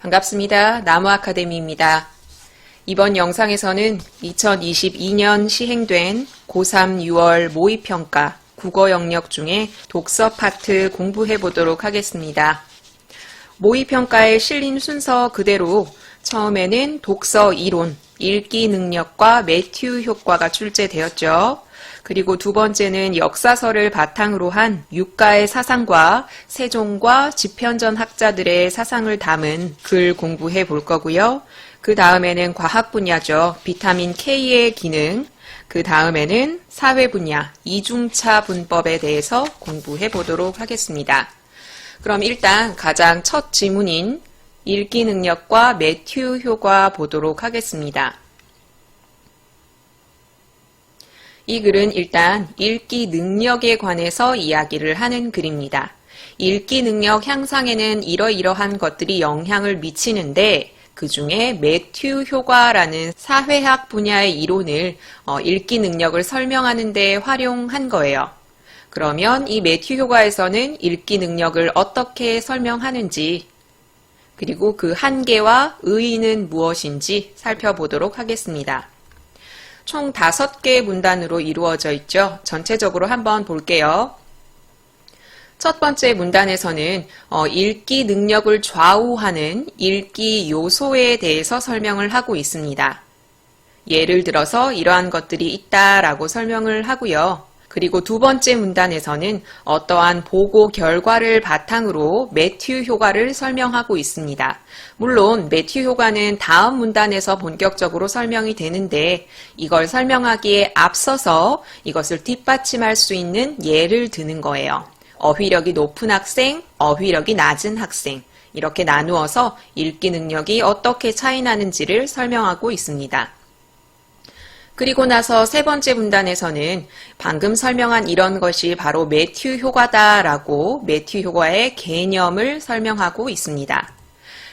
반갑습니다. 나무아카데미입니다. 이번 영상에서는 2022년 시행된 고3 6월 모의평가 국어 영역 중에 독서 파트 공부해 보도록 하겠습니다. 모의평가에 실린 순서 그대로 처음에는 독서 이론, 읽기 능력과 매튜 효과가 출제되었죠. 그리고 두 번째는 역사서를 바탕으로 한 육가의 사상과 세종과 집현전 학자들의 사상을 담은 글 공부해 볼 거고요. 그 다음에는 과학 분야죠. 비타민 K의 기능. 그 다음에는 사회 분야, 이중차 분법에 대해서 공부해 보도록 하겠습니다. 그럼 일단 가장 첫 지문인 읽기 능력과 매튜 효과 보도록 하겠습니다. 이 글은 일단 읽기 능력에 관해서 이야기를 하는 글입니다. 읽기 능력 향상에는 이러이러한 것들이 영향을 미치는데 그 중에 매튜 효과라는 사회학 분야의 이론을 읽기 능력을 설명하는 데 활용한 거예요. 그러면 이 매튜 효과에서는 읽기 능력을 어떻게 설명하는지 그리고 그 한계와 의의는 무엇인지 살펴보도록 하겠습니다. 총 5개의 문단으로 이루어져 있죠. 전체적으로 한번 볼게요. 첫 번째 문단에서는 읽기 능력을 좌우하는 읽기 요소에 대해서 설명을 하고 있습니다. 예를 들어서 이러한 것들이 있다라고 설명을 하고요. 그리고 두 번째 문단에서는 어떠한 보고 결과를 바탕으로 매튜 효과를 설명하고 있습니다. 물론 매튜 효과는 다음 문단에서 본격적으로 설명이 되는데 이걸 설명하기에 앞서서 이것을 뒷받침할 수 있는 예를 드는 거예요. 어휘력이 높은 학생, 어휘력이 낮은 학생 이렇게 나누어서 읽기 능력이 어떻게 차이 나는지를 설명하고 있습니다. 그리고 나서 세 번째 문단에서는 방금 설명한 이런 것이 바로 매튜 효과다라고 매튜 효과의 개념을 설명하고 있습니다.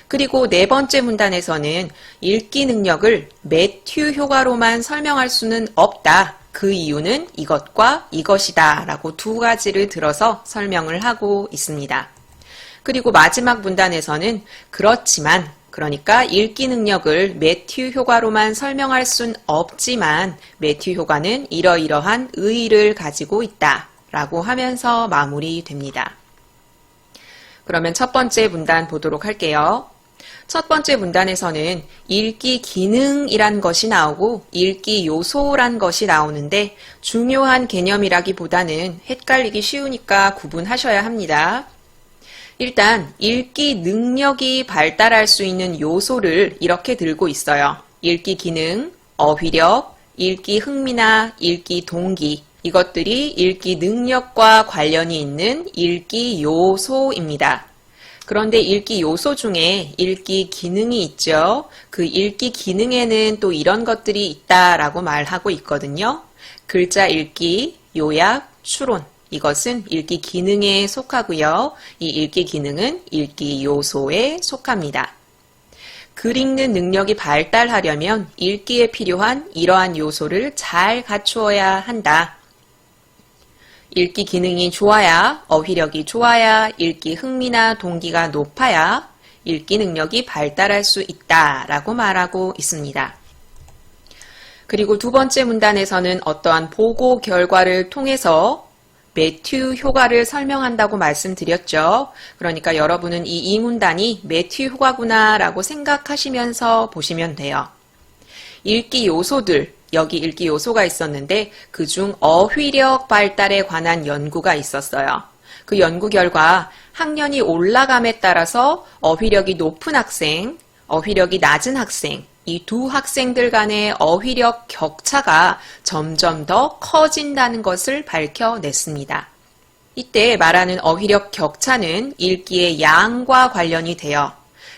그리고 네 번째 문단에서는 읽기 능력을 매튜 효과로만 설명할 수는 없다. 그 이유는 이것과 이것이다 라고 두 가지를 들어서 설명을 하고 있습니다. 그리고 마지막 문단에서는 그렇지만 그러니까 읽기 능력을 매튜 효과로만 설명할 순 없지만 매튜 효과는 이러이러한 의의를 가지고 있다 라고 하면서 마무리됩니다. 그러면 첫 번째 문단 보도록 할게요. 첫 번째 문단에서는 읽기 기능이란 것이 나오고 읽기 요소란 것이 나오는데 중요한 개념이라기보다는 헷갈리기 쉬우니까 구분하셔야 합니다. 일단 읽기 능력이 발달할 수 있는 요소를 이렇게 들고 있어요. 읽기 기능, 어휘력, 읽기 흥미나 읽기 동기 이것들이 읽기 능력과 관련이 있는 읽기 요소입니다. 그런데 읽기 요소 중에 읽기 기능이 있죠. 그 읽기 기능에는 또 이런 것들이 있다라고 말하고 있거든요. 글자 읽기, 요약, 추론 이것은 읽기 기능에 속하고요. 이 읽기 기능은 읽기 요소에 속합니다. 글 읽는 능력이 발달하려면 읽기에 필요한 이러한 요소를 잘 갖추어야 한다. 읽기 기능이 좋아야, 어휘력이 좋아야, 읽기 흥미나 동기가 높아야 읽기 능력이 발달할 수 있다라고 말하고 있습니다. 그리고 두 번째 문단에서는 어떠한 보고 결과를 통해서 매튜 효과를 설명한다고 말씀드렸죠. 그러니까 여러분은 이 문단이 매튜 효과구나 라고 생각하시면서 보시면 돼요. 읽기 요소들, 여기 읽기 요소가 있었는데 그중 어휘력 발달에 관한 연구가 있었어요. 그 연구 결과 학년이 올라감에 따라서 어휘력이 높은 학생, 어휘력이 낮은 학생 이 두 학생들 간의 어휘력 격차가 점점 더 커진다는 것을 밝혀냈습니다. 이때 말하는 어휘력 격차는 읽기의 양과 관련이 돼요.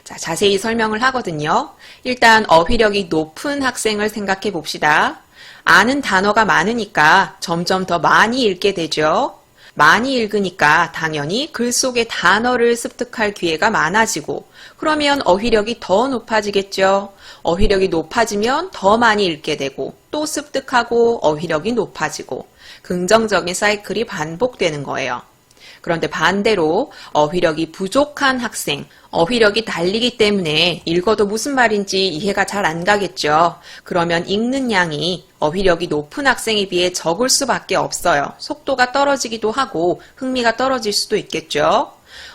자, 자세히 설명을 하거든요. 일단 어휘력이 높은 학생을 생각해 봅시다. 아는 단어가 많으니까 점점 더 많이 읽게 되죠. 많이 읽으니까 당연히 글 속의 단어를 습득할 기회가 많아지고 그러면 어휘력이 더 높아지겠죠. 어휘력이 높아지면 더 많이 읽게 되고 또 습득하고 어휘력이 높아지고 긍정적인 사이클이 반복되는 거예요. 그런데 반대로 어휘력이 부족한 학생, 어휘력이 달리기 때문에 읽어도 무슨 말인지 이해가 잘 안 가겠죠. 그러면 읽는 양이 어휘력이 높은 학생에 비해 적을 수밖에 없어요. 속도가 떨어지기도 하고 흥미가 떨어질 수도 있겠죠.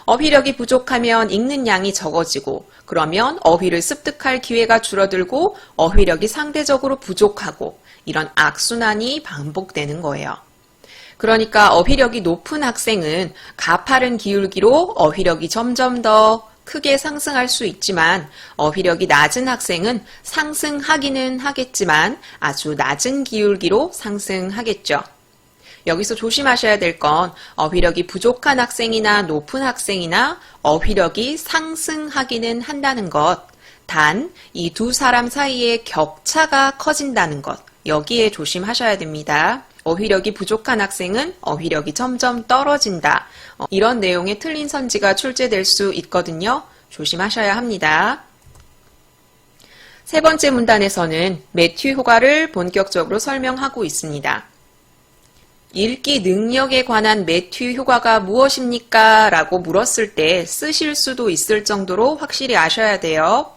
어휘력이 부족하면 읽는 양이 적어지고 그러면 어휘를 습득할 기회가 줄어들고 어휘력이 상대적으로 부족하고 이런 악순환이 반복되는 거예요. 그러니까 어휘력이 높은 학생은 가파른 기울기로 어휘력이 점점 더 크게 상승할 수 있지만 어휘력이 낮은 학생은 상승하기는 하겠지만 아주 낮은 기울기로 상승하겠죠. 여기서 조심하셔야 될 건 어휘력이 부족한 학생이나 높은 학생이나 어휘력이 상승하기는 한다는 것, 단 이 두 사람 사이의 격차가 커진다는 것, 여기에 조심하셔야 됩니다. 어휘력이 부족한 학생은 어휘력이 점점 떨어진다. 이런 내용의 틀린 선지가 출제될 수 있거든요. 조심하셔야 합니다. 세 번째 문단에서는 매튜 효과를 본격적으로 설명하고 있습니다. 읽기 능력에 관한 매튜 효과가 무엇입니까? 라고 물었을 때 쓰실 수도 있을 정도로 확실히 아셔야 돼요.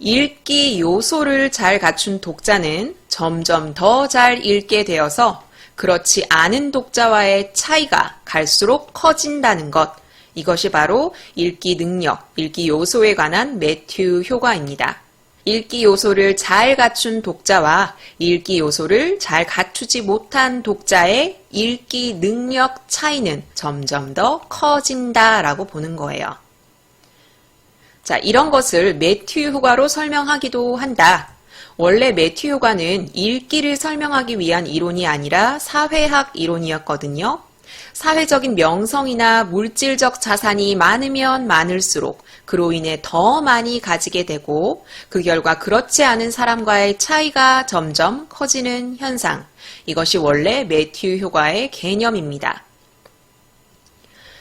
읽기 요소를 잘 갖춘 독자는 점점 더 잘 읽게 되어서 그렇지 않은 독자와의 차이가 갈수록 커진다는 것. 이것이 바로 읽기 능력, 읽기 요소에 관한 매튜 효과입니다. 읽기 요소를 잘 갖춘 독자와 읽기 요소를 잘 갖추지 못한 독자의 읽기 능력 차이는 점점 더 커진다라고 보는 거예요. 자, 이런 것을 매튜 효과로 설명하기도 한다. 원래 매튜 효과는 읽기를 설명하기 위한 이론이 아니라 사회학 이론이었거든요. 사회적인 명성이나 물질적 자산이 많으면 많을수록 그로 인해 더 많이 가지게 되고 그 결과 그렇지 않은 사람과의 차이가 점점 커지는 현상. 이것이 원래 매튜 효과의 개념입니다.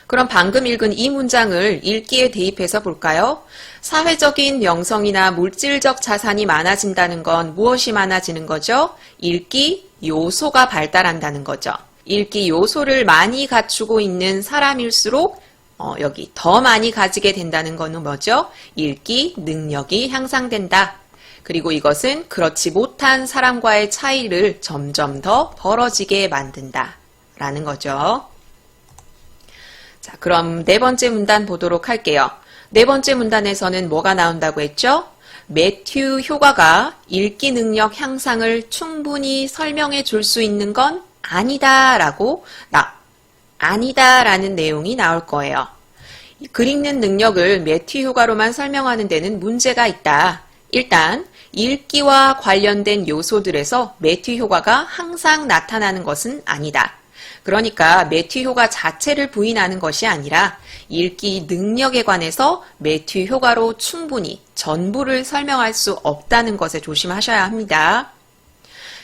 그럼 방금 읽은 이 문장을 읽기에 대입해서 볼까요? 사회적인 명성이나 물질적 자산이 많아진다는 건 무엇이 많아지는 거죠? 읽기 요소가 발달한다는 거죠. 읽기 요소를 많이 갖추고 있는 사람일수록 여기 더 많이 가지게 된다는 것은 뭐죠? 읽기 능력이 향상된다. 그리고 이것은 그렇지 못한 사람과의 차이를 점점 더 벌어지게 만든다. 라는 거죠. 자, 그럼 네 번째 문단 보도록 할게요. 네 번째 문단에서는 뭐가 나온다고 했죠? 매튜 효과가 읽기 능력 향상을 충분히 설명해 줄 수 있는 건 아니다라는 내용이 나올 거예요. 글 읽는 능력을 매튜 효과로만 설명하는 데는 문제가 있다. 일단 읽기와 관련된 요소들에서 매튜 효과가 항상 나타나는 것은 아니다. 그러니까 매튜 효과 자체를 부인하는 것이 아니라 읽기 능력에 관해서 매튜 효과로 충분히 전부를 설명할 수 없다는 것에 조심하셔야 합니다.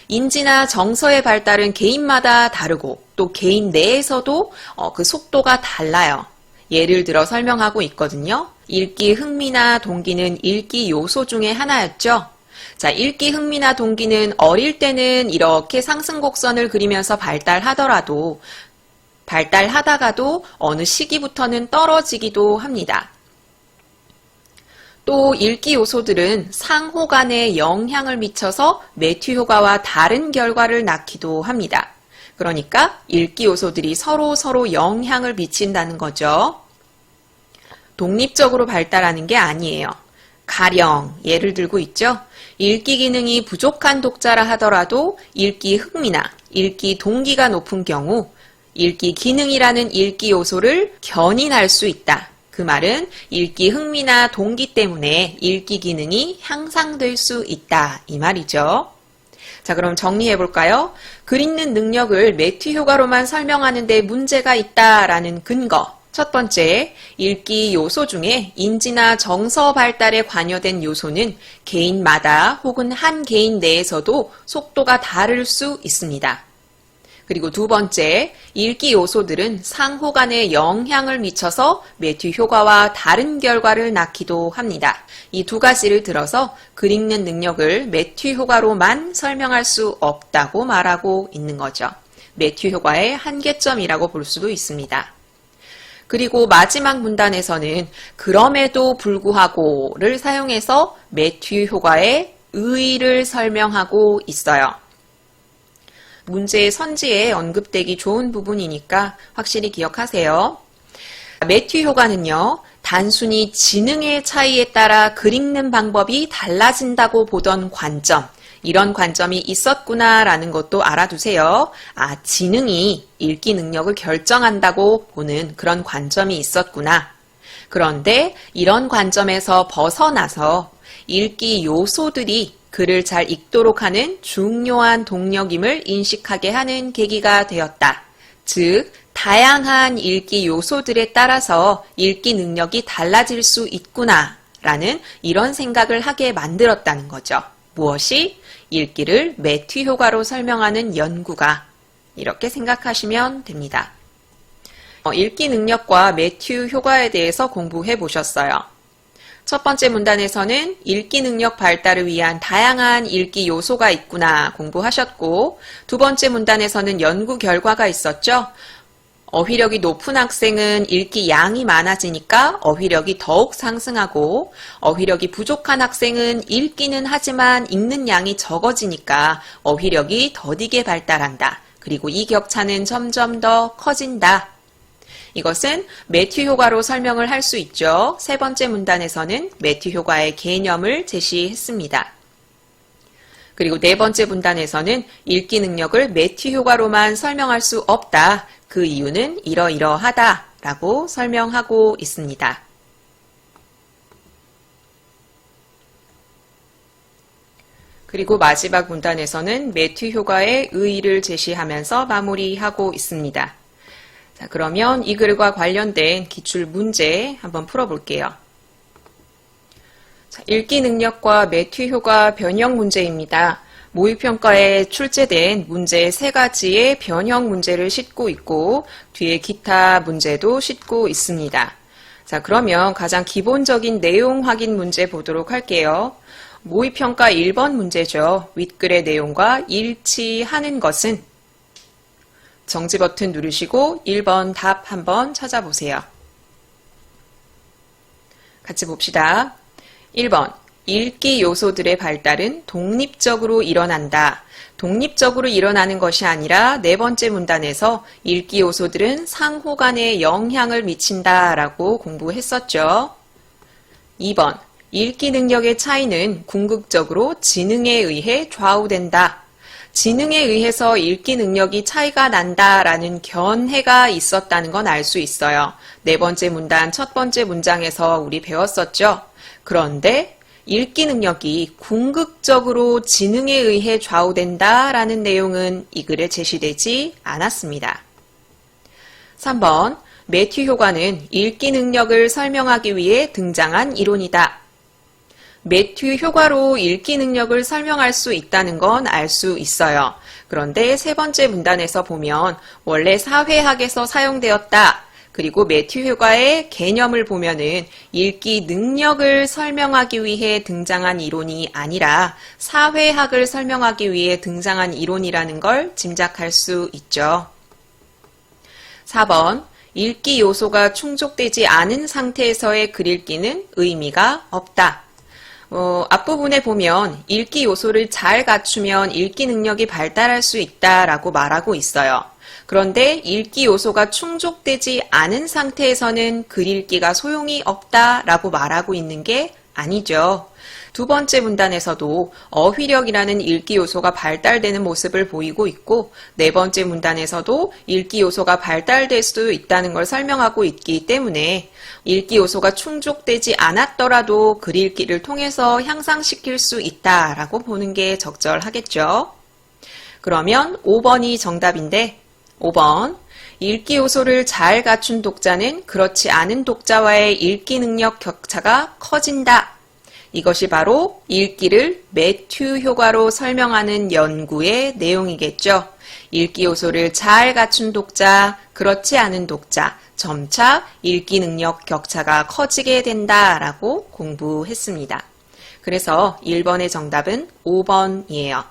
인지나 정서의 발달은 개인마다 다르고 또 개인 내에서도 그 속도가 달라요. 예를 들어 설명하고 있거든요. 읽기 흥미나 동기는 읽기 요소 중에 하나였죠. 자, 읽기 흥미나 동기는 어릴 때는 이렇게 상승곡선을 그리면서 발달하다가도 어느 시기부터는 떨어지기도 합니다. 또 읽기 요소들은 상호 간에 영향을 미쳐서 매튜 효과와 다른 결과를 낳기도 합니다. 그러니까 읽기 요소들이 서로 영향을 미친다는 거죠. 독립적으로 발달하는 게 아니에요. 가령 예를 들고 있죠. 읽기 기능이 부족한 독자라 하더라도 읽기 흥미나 읽기 동기가 높은 경우 읽기 기능이라는 읽기 요소를 견인할 수 있다. 그 말은 읽기 흥미나 동기 때문에 읽기 기능이 향상될 수 있다. 이 말이죠. 자, 그럼 정리해 볼까요? 글 읽는 능력을 매튜 효과로만 설명하는 데 문제가 있다라는 근거. 첫 번째, 읽기 요소 중에 인지나 정서 발달에 관여된 요소는 개인마다 혹은 한 개인 내에서도 속도가 다를 수 있습니다. 그리고 두 번째, 읽기 요소들은 상호 간에 영향을 미쳐서 매튜 효과와 다른 결과를 낳기도 합니다. 이 두 가지를 들어서 글 읽는 능력을 매튜 효과로만 설명할 수 없다고 말하고 있는 거죠. 매튜 효과의 한계점이라고 볼 수도 있습니다. 그리고 마지막 문단에서는 그럼에도 불구하고를 사용해서 매튜 효과의 의의를 설명하고 있어요. 문제의 선지에 언급되기 좋은 부분이니까 확실히 기억하세요. 매튜 효과는요, 단순히 지능의 차이에 따라 글 읽는 방법이 달라진다고 보던 관점, 이런 관점이 있었구나라는 것도 알아두세요. 지능이 읽기 능력을 결정한다고 보는 그런 관점이 있었구나. 그런데 이런 관점에서 벗어나서 읽기 요소들이 글을 잘 읽도록 하는 중요한 동력임을 인식하게 하는 계기가 되었다. 즉, 다양한 읽기 요소들에 따라서 읽기 능력이 달라질 수 있구나 라는 이런 생각을 하게 만들었다는 거죠. 무엇이? 읽기를 매튜 효과로 설명하는 연구가. 이렇게 생각하시면 됩니다. 읽기 능력과 매튜 효과에 대해서 공부해 보셨어요. 첫 번째 문단에서는 읽기 능력 발달을 위한 다양한 읽기 요소가 있구나 공부하셨고, 두 번째 문단에서는 연구 결과가 있었죠. 어휘력이 높은 학생은 읽기 양이 많아지니까 어휘력이 더욱 상승하고, 어휘력이 부족한 학생은 읽기는 하지만 읽는 양이 적어지니까 어휘력이 더디게 발달한다. 그리고 이 격차는 점점 더 커진다. 이것은 매튜 효과로 설명을 할 수 있죠. 세 번째 문단에서는 매튜 효과의 개념을 제시했습니다. 그리고 네 번째 문단에서는 읽기 능력을 매튜 효과로만 설명할 수 없다. 그 이유는 이러이러하다 라고 설명하고 있습니다. 그리고 마지막 문단에서는 매튜 효과의 의의를 제시하면서 마무리하고 있습니다. 자, 그러면 이 글과 관련된 기출 문제 한번 풀어볼게요. 자, 읽기 능력과 매튜 효과 변형 문제입니다. 모의평가에 출제된 문제 3가지의 변형 문제를 싣고 있고, 뒤에 기타 문제도 싣고 있습니다. 자, 그러면 가장 기본적인 내용 확인 문제 보도록 할게요. 모의평가 1번 문제죠. 윗글의 내용과 일치하는 것은? 정지 버튼 누르시고 1번 답 한번 찾아보세요. 같이 봅시다. 1번, 읽기 요소들의 발달은 독립적으로 일어난다. 독립적으로 일어나는 것이 아니라 네 번째 문단에서 읽기 요소들은 상호 간에 영향을 미친다 라고 공부했었죠. 2번, 읽기 능력의 차이는 궁극적으로 지능에 의해 좌우된다. 지능에 의해서 읽기 능력이 차이가 난다라는 견해가 있었다는 건 알 수 있어요. 네 번째 문단 첫 번째 문장에서 우리 배웠었죠. 그런데 읽기 능력이 궁극적으로 지능에 의해 좌우된다라는 내용은 이 글에 제시되지 않았습니다. 3번, 매튜 효과는 읽기 능력을 설명하기 위해 등장한 이론이다. 매튜 효과로 읽기 능력을 설명할 수 있다는 건 알 수 있어요. 그런데 세 번째 문단에서 보면 원래 사회학에서 사용되었다. 그리고 매튜 효과의 개념을 보면은 읽기 능력을 설명하기 위해 등장한 이론이 아니라 사회학을 설명하기 위해 등장한 이론이라는 걸 짐작할 수 있죠. 4번, 읽기 요소가 충족되지 않은 상태에서의 글 읽기는 의미가 없다. 앞부분에 보면 읽기 요소를 잘 갖추면 읽기 능력이 발달할 수 있다라고 말하고 있어요. 그런데 읽기 요소가 충족되지 않은 상태에서는 글 읽기가 소용이 없다라고 말하고 있는 게 아니죠. 두 번째 문단에서도 어휘력이라는 읽기 요소가 발달되는 모습을 보이고 있고, 네 번째 문단에서도 읽기 요소가 발달될 수 있다는 걸 설명하고 있기 때문에 읽기 요소가 충족되지 않았더라도 글 읽기를 통해서 향상시킬 수 있다라고 보는 게 적절하겠죠. 그러면 5번이 정답인데, 5번, 읽기 요소를 잘 갖춘 독자는 그렇지 않은 독자와의 읽기 능력 격차가 커진다. 이것이 바로 읽기를 매튜 효과로 설명하는 연구의 내용이겠죠. 읽기 요소를 잘 갖춘 독자, 그렇지 않은 독자, 점차 읽기 능력 격차가 커지게 된다라고 공부했습니다. 그래서 1번의 정답은 5번이에요.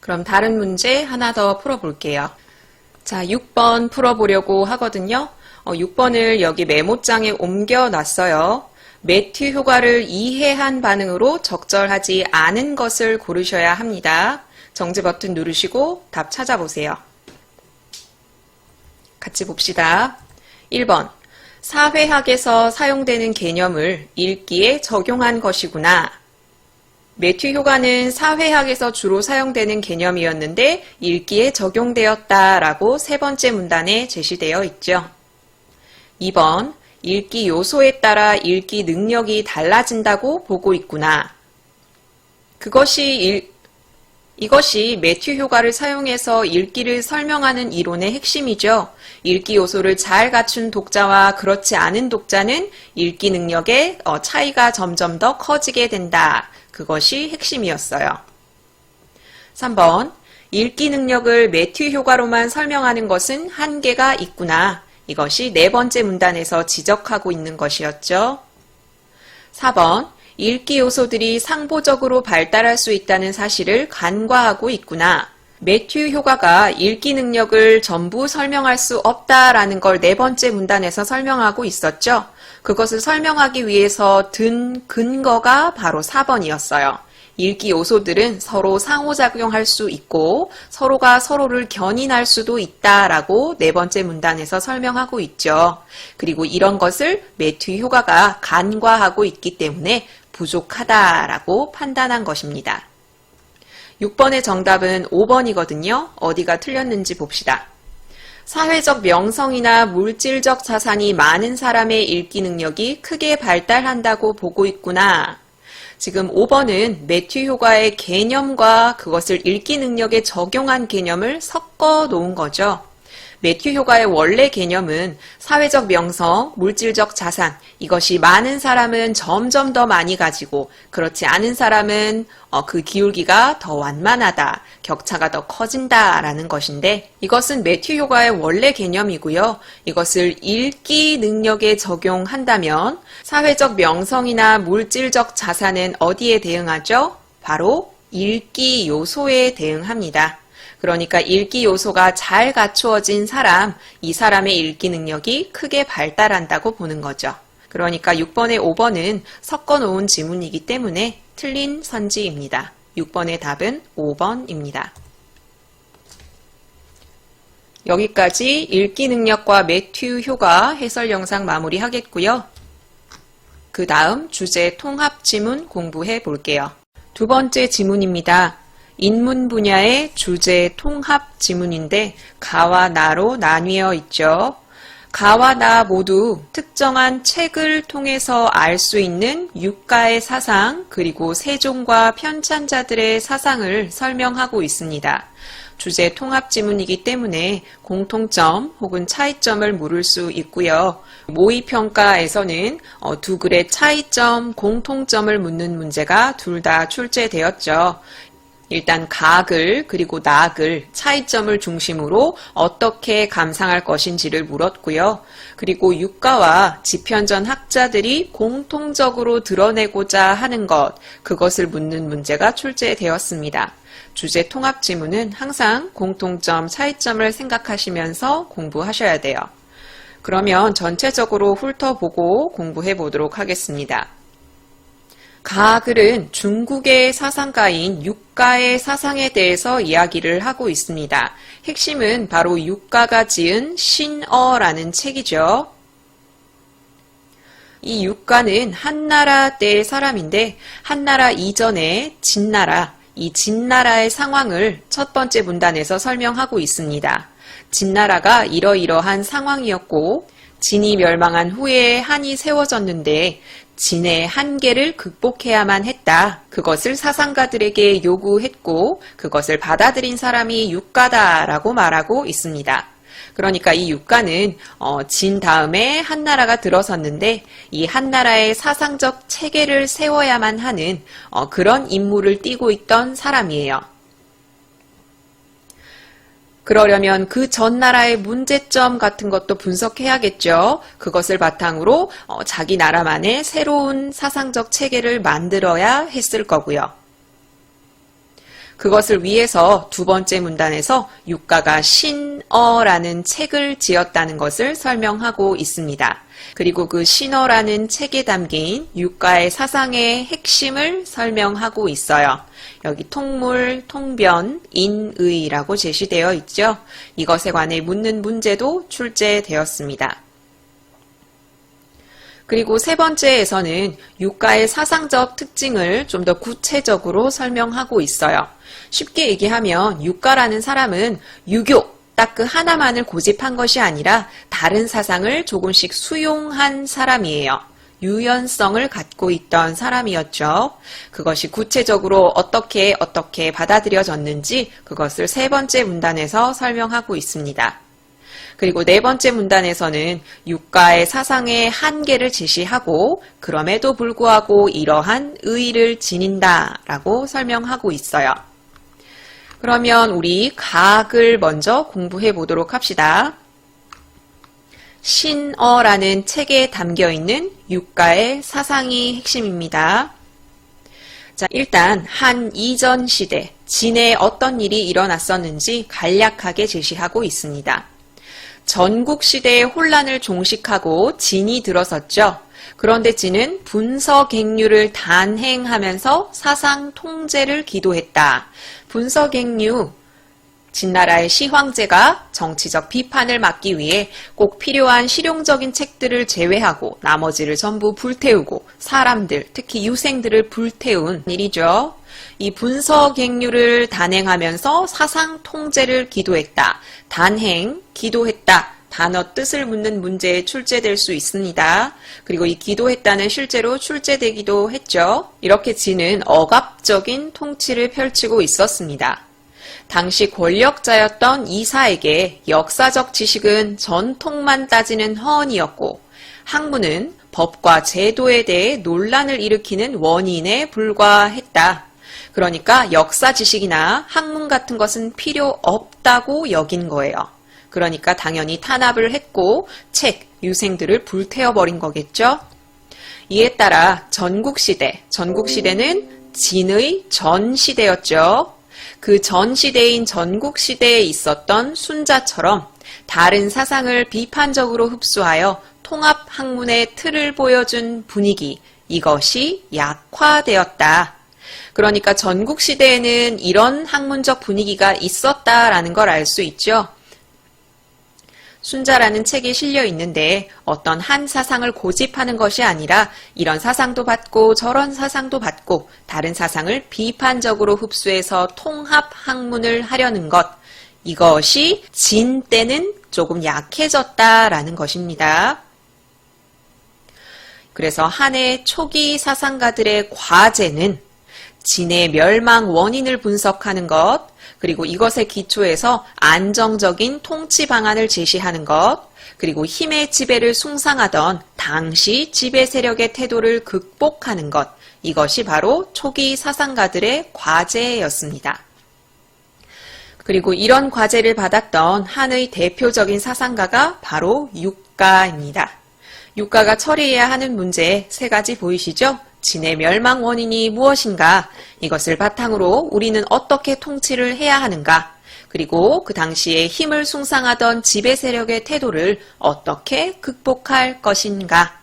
그럼 다른 문제 하나 더 풀어볼게요. 자, 6번 풀어보려고 하거든요. 6번을 여기 메모장에 옮겨놨어요. 매튜 효과를 이해한 반응으로 적절하지 않은 것을 고르셔야 합니다. 정지 버튼 누르시고 답 찾아보세요. 같이 봅시다. 1번. 사회학에서 사용되는 개념을 읽기에 적용한 것이구나. 매튜 효과는 사회학에서 주로 사용되는 개념이었는데 읽기에 적용되었다라고 세 번째 문단에 제시되어 있죠. 2번. 읽기 요소에 따라 읽기 능력이 달라진다고 보고 있구나. 이것이 매튜 효과를 사용해서 읽기를 설명하는 이론의 핵심이죠. 읽기 요소를 잘 갖춘 독자와 그렇지 않은 독자는 읽기 능력의 차이가 점점 더 커지게 된다. 그것이 핵심이었어요. 3번. 읽기 능력을 매튜 효과로만 설명하는 것은 한계가 있구나. 이것이 네 번째 문단에서 지적하고 있는 것이었죠. 4번. 읽기 요소들이 상보적으로 발달할 수 있다는 사실을 간과하고 있구나. 매튜 효과가 읽기 능력을 전부 설명할 수 없다라는 걸 네 번째 문단에서 설명하고 있었죠. 그것을 설명하기 위해서 든 근거가 바로 4번이었어요. 읽기 요소들은 서로 상호작용할 수 있고 서로가 서로를 견인할 수도 있다라고 네 번째 문단에서 설명하고 있죠. 그리고 이런 것을 매튜 효과가 간과하고 있기 때문에 부족하다라고 판단한 것입니다. 6번의 정답은 5번이거든요. 어디가 틀렸는지 봅시다. 사회적 명성이나 물질적 자산이 많은 사람의 읽기 능력이 크게 발달한다고 보고 있구나. 지금 5번은 매튜 효과의 개념과 그것을 읽기 능력에 적용한 개념을 섞어 놓은 거죠. 매튜 효과의 원래 개념은 사회적 명성, 물질적 자산, 이것이 많은 사람은 점점 더 많이 가지고 그렇지 않은 사람은 그 기울기가 더 완만하다, 격차가 더 커진다라는 것인데 이것은 매튜 효과의 원래 개념이고요. 이것을 읽기 능력에 적용한다면 사회적 명성이나 물질적 자산은 어디에 대응하죠? 바로 읽기 요소에 대응합니다. 그러니까 읽기 요소가 잘 갖추어진 사람, 이 사람의 읽기 능력이 크게 발달한다고 보는 거죠. 그러니까 6번에 5번은 섞어놓은 지문이기 때문에 틀린 선지입니다. 6번의 답은 5번입니다. 여기까지 읽기 능력과 매튜 효과 해설 영상 마무리하겠고요. 그 다음 주제 통합 지문 공부해 볼게요. 두 번째 지문입니다. 인문 분야의 주제 통합 지문인데 가와 나로 나뉘어 있죠. 가와 나 모두 특정한 책을 통해서 알 수 있는 육가의 사상 그리고 세종과 편찬자들의 사상을 설명하고 있습니다. 주제 통합 지문이기 때문에 공통점 혹은 차이점을 물을 수 있고요. 모의평가에서는 두 글의 차이점, 공통점을 묻는 문제가 둘 다 출제되었죠. 일단 가글 그리고 나글 차이점을 중심으로 어떻게 감상할 것인지를 물었고요. 그리고 육가와 지편전 학자들이 공통적으로 드러내고자 하는 것, 그것을 묻는 문제가 출제되었습니다. 주제 통합 지문은 항상 공통점, 차이점을 생각하시면서 공부하셔야 돼요. 그러면 전체적으로 훑어보고 공부해 보도록 하겠습니다. 가글은 중국의 사상가인 육가의 사상에 대해서 이야기를 하고 있습니다. 핵심은 바로 육가가 지은 신어라는 책이죠. 이 육가는 한나라 때의 사람인데 한나라 이전에 진나라, 이 진나라의 상황을 첫 번째 문단에서 설명하고 있습니다. 진나라가 이러이러한 상황이었고 진이 멸망한 후에 한이 세워졌는데 진의 한계를 극복해야만 했다. 그것을 사상가들에게 요구했고 그것을 받아들인 사람이 육가다라고 말하고 있습니다. 그러니까 이 육가는 진 다음에 한나라가 들어섰는데 이 한나라의 사상적 체계를 세워야만 하는 그런 임무를 띠고 있던 사람이에요. 그러려면 그 전 나라의 문제점 같은 것도 분석해야겠죠. 그것을 바탕으로 자기 나라만의 새로운 사상적 체계를 만들어야 했을 거고요. 그것을 위해서 두 번째 문단에서 육가가 신어라는 책을 지었다는 것을 설명하고 있습니다. 그리고 그 신어라는 책에 담긴 육가의 사상의 핵심을 설명하고 있어요. 여기 통물, 통변, 인의라고 제시되어 있죠. 이것에 관해 묻는 문제도 출제되었습니다. 그리고 세 번째에서는 육가의 사상적 특징을 좀 더 구체적으로 설명하고 있어요. 쉽게 얘기하면 육가라는 사람은 유교, 딱 그 하나만을 고집한 것이 아니라 다른 사상을 조금씩 수용한 사람이에요. 유연성을 갖고 있던 사람이었죠. 그것이 구체적으로 어떻게 받아들여졌는지 그것을 세 번째 문단에서 설명하고 있습니다. 그리고 네 번째 문단에서는 육가의 사상의 한계를 제시하고 그럼에도 불구하고 이러한 의의를 지닌다라고 설명하고 있어요. 그러면 우리 가학을 먼저 공부해 보도록 합시다. 신어라는 책에 담겨있는 육가의 사상이 핵심입니다. 자, 일단 한 이전 시대, 진에 어떤 일이 일어났었는지 간략하게 제시하고 있습니다. 전국시대의 혼란을 종식하고 진이 들어섰죠. 그런데 진은 분서갱류를 단행하면서 사상 통제를 기도했다. 분서갱류, 진나라의 시황제가 정치적 비판을 막기 위해 꼭 필요한 실용적인 책들을 제외하고 나머지를 전부 불태우고 사람들, 특히 유생들을 불태운 일이죠. 이 분서갱류를 단행하면서 사상 통제를 기도했다. 단행, 기도했다. 단어 뜻을 묻는 문제에 출제될 수 있습니다. 그리고 이 기도했다는 실제로 출제되기도 했죠. 이렇게 진은 억압적인 통치를 펼치고 있었습니다. 당시 권력자였던 이사에게 역사적 지식은 전통만 따지는 허언이었고 학문은 법과 제도에 대해 논란을 일으키는 원인에 불과했다. 그러니까 역사 지식이나 학문 같은 것은 필요 없다고 여긴 거예요. 그러니까 당연히 탄압을 했고 책, 유생들을 불태워버린 거겠죠. 이에 따라 전국시대는 진의 전시대였죠. 그 전시대인 전국시대에 있었던 순자처럼 다른 사상을 비판적으로 흡수하여 통합학문의 틀을 보여준 분위기, 이것이 약화되었다. 그러니까 전국시대에는 이런 학문적 분위기가 있었다라는 걸 알 수 있죠. 순자라는 책에 실려 있는데 어떤 한 사상을 고집하는 것이 아니라 이런 사상도 받고 저런 사상도 받고 다른 사상을 비판적으로 흡수해서 통합 학문을 하려는 것, 이것이 진 때는 조금 약해졌다라는 것입니다. 그래서 한해 초기 사상가들의 과제는 진의 멸망 원인을 분석하는 것, 그리고 이것에 기초해서 안정적인 통치 방안을 제시하는 것, 그리고 힘의 지배를 숭상하던 당시 지배 세력의 태도를 극복하는 것, 이것이 바로 초기 사상가들의 과제였습니다. 그리고 이런 과제를 받았던 한의 대표적인 사상가가 바로 육가입니다. 육가가 처리해야 하는 문제 세 가지 보이시죠? 진의 멸망 원인이 무엇인가? 이것을 바탕으로 우리는 어떻게 통치를 해야 하는가? 그리고 그 당시에 힘을 숭상하던 지배 세력의 태도를 어떻게 극복할 것인가?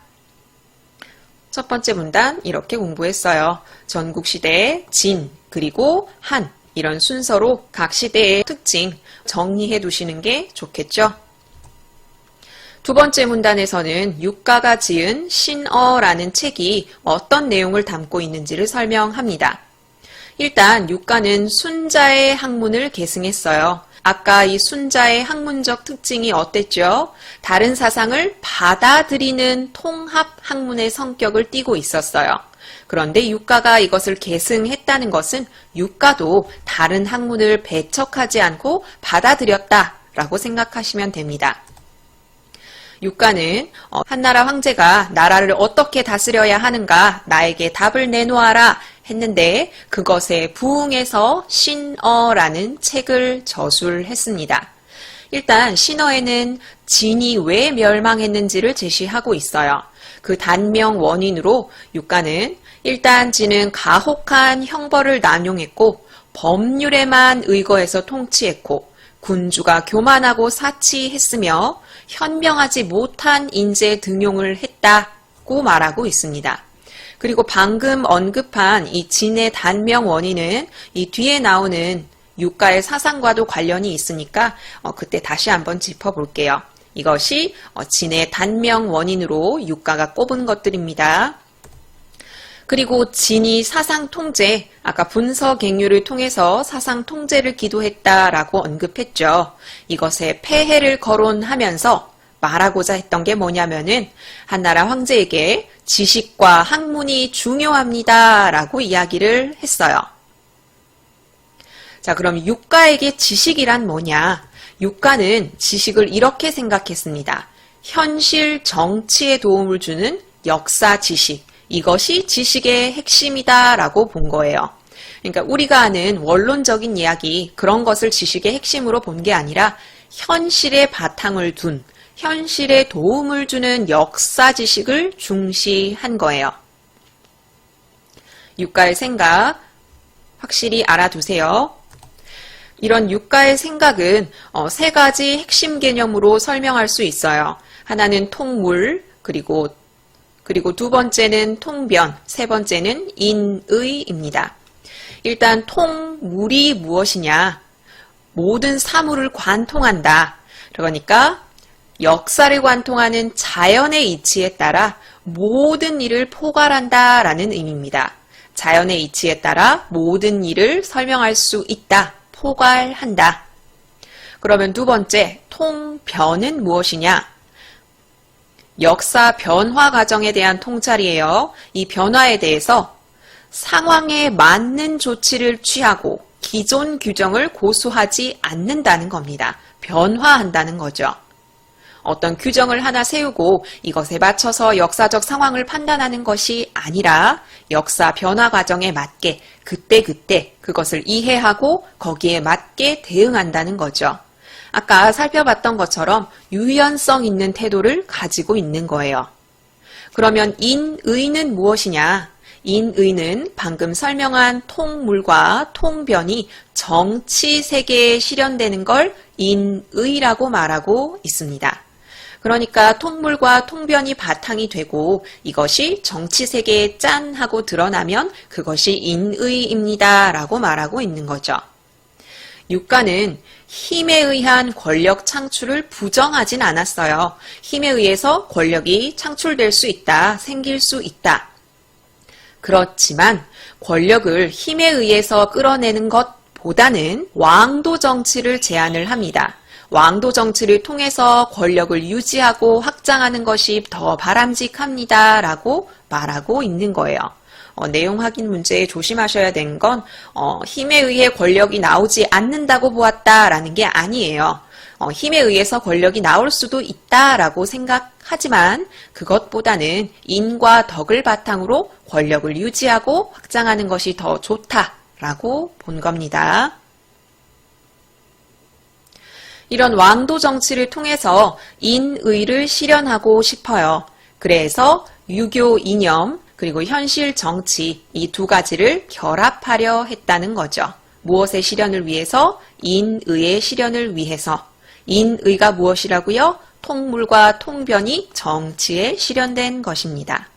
첫 번째 문단 이렇게 공부했어요. 전국시대의 진, 그리고 한, 이런 순서로 각 시대의 특징 정리해 두시는 게 좋겠죠? 두 번째 문단에서는 육가가 지은 신어라는 책이 어떤 내용을 담고 있는지를 설명합니다. 일단 육가는 순자의 학문을 계승했어요. 아까 이 순자의 학문적 특징이 어땠죠? 다른 사상을 받아들이는 통합 학문의 성격을 띠고 있었어요. 그런데 육가가 이것을 계승했다는 것은 육가도 다른 학문을 배척하지 않고 받아들였다라고 생각하시면 됩니다. 육가는 한나라 황제가 나라를 어떻게 다스려야 하는가 나에게 답을 내놓아라 했는데 그것에 부응해서 신어라는 책을 저술했습니다. 일단 신어에는 진이 왜 멸망했는지를 제시하고 있어요. 그 단명 원인으로 육가는 일단 진은 가혹한 형벌을 남용했고 법률에만 의거해서 통치했고 군주가 교만하고 사치했으며 현명하지 못한 인재 등용을 했다고 말하고 있습니다. 그리고 방금 언급한 이 진의 단명 원인은 이 뒤에 나오는 유가의 사상과도 관련이 있으니까 그때 다시 한번 짚어볼게요. 이것이 진의 단명 원인으로 유가가 꼽은 것들입니다. 그리고 진이 사상 통제, 아까 분서갱유를 통해서 사상 통제를 기도했다라고 언급했죠. 이것에 폐해를 거론하면서 말하고자 했던 게 뭐냐면은 한나라 황제에게 지식과 학문이 중요합니다라고 이야기를 했어요. 자, 그럼 유가에게 지식이란 뭐냐? 유가는 지식을 이렇게 생각했습니다. 현실 정치에 도움을 주는 역사 지식. 이것이 지식의 핵심이다라고 본 거예요. 그러니까 우리가 아는 원론적인 이야기, 그런 것을 지식의 핵심으로 본 게 아니라 현실에 바탕을 둔, 현실에 도움을 주는 역사 지식을 중시한 거예요. 유가의 생각 확실히 알아두세요. 이런 유가의 생각은 세 가지 핵심 개념으로 설명할 수 있어요. 하나는 통물, 그리고 두 번째는 통변, 세 번째는 인의입니다. 일단 통물이 무엇이냐? 모든 사물을 관통한다. 그러니까 역사를 관통하는 자연의 이치에 따라 모든 일을 포괄한다라는 의미입니다. 자연의 이치에 따라 모든 일을 설명할 수 있다. 포괄한다. 그러면 두 번째, 통변은 무엇이냐? 역사 변화 과정에 대한 통찰이에요. 이 변화에 대해서 상황에 맞는 조치를 취하고 기존 규정을 고수하지 않는다는 겁니다. 변화한다는 거죠. 어떤 규정을 하나 세우고 이것에 맞춰서 역사적 상황을 판단하는 것이 아니라 역사 변화 과정에 맞게 그때그때 그것을 이해하고 거기에 맞게 대응한다는 거죠. 아까 살펴봤던 것처럼 유연성 있는 태도를 가지고 있는 거예요. 그러면 인의는 무엇이냐? 인의는 방금 설명한 통물과 통변이 정치 세계에 실현되는 걸 인의라고 말하고 있습니다. 그러니까 통물과 통변이 바탕이 되고 이것이 정치 세계에 짠 하고 드러나면 그것이 인의입니다 라고 말하고 있는 거죠. 유가는 힘에 의한 권력 창출을 부정하진 않았어요. 힘에 의해서 권력이 창출될 수 있다, 생길 수 있다. 그렇지만 권력을 힘에 의해서 끌어내는 것보다는 왕도 정치를 제안을 합니다. 왕도 정치를 통해서 권력을 유지하고 확장하는 것이 더 바람직합니다 라고 말하고 있는 거예요. 내용 확인 문제에 조심하셔야 되는 건 힘에 의해 권력이 나오지 않는다고 보았다라는 게 아니에요. 힘에 의해서 권력이 나올 수도 있다라고 생각하지만 그것보다는 인과 덕을 바탕으로 권력을 유지하고 확장하는 것이 더 좋다라고 본 겁니다. 이런 왕도 정치를 통해서 인의를 실현하고 싶어요. 그래서 유교 이념 그리고 현실 정치 이 두 가지를 결합하려 했다는 거죠. 무엇의 실현을 위해서? 인의의 실현을 위해서. 인의가 무엇이라고요? 통물과 통변이 정치에 실현된 것입니다.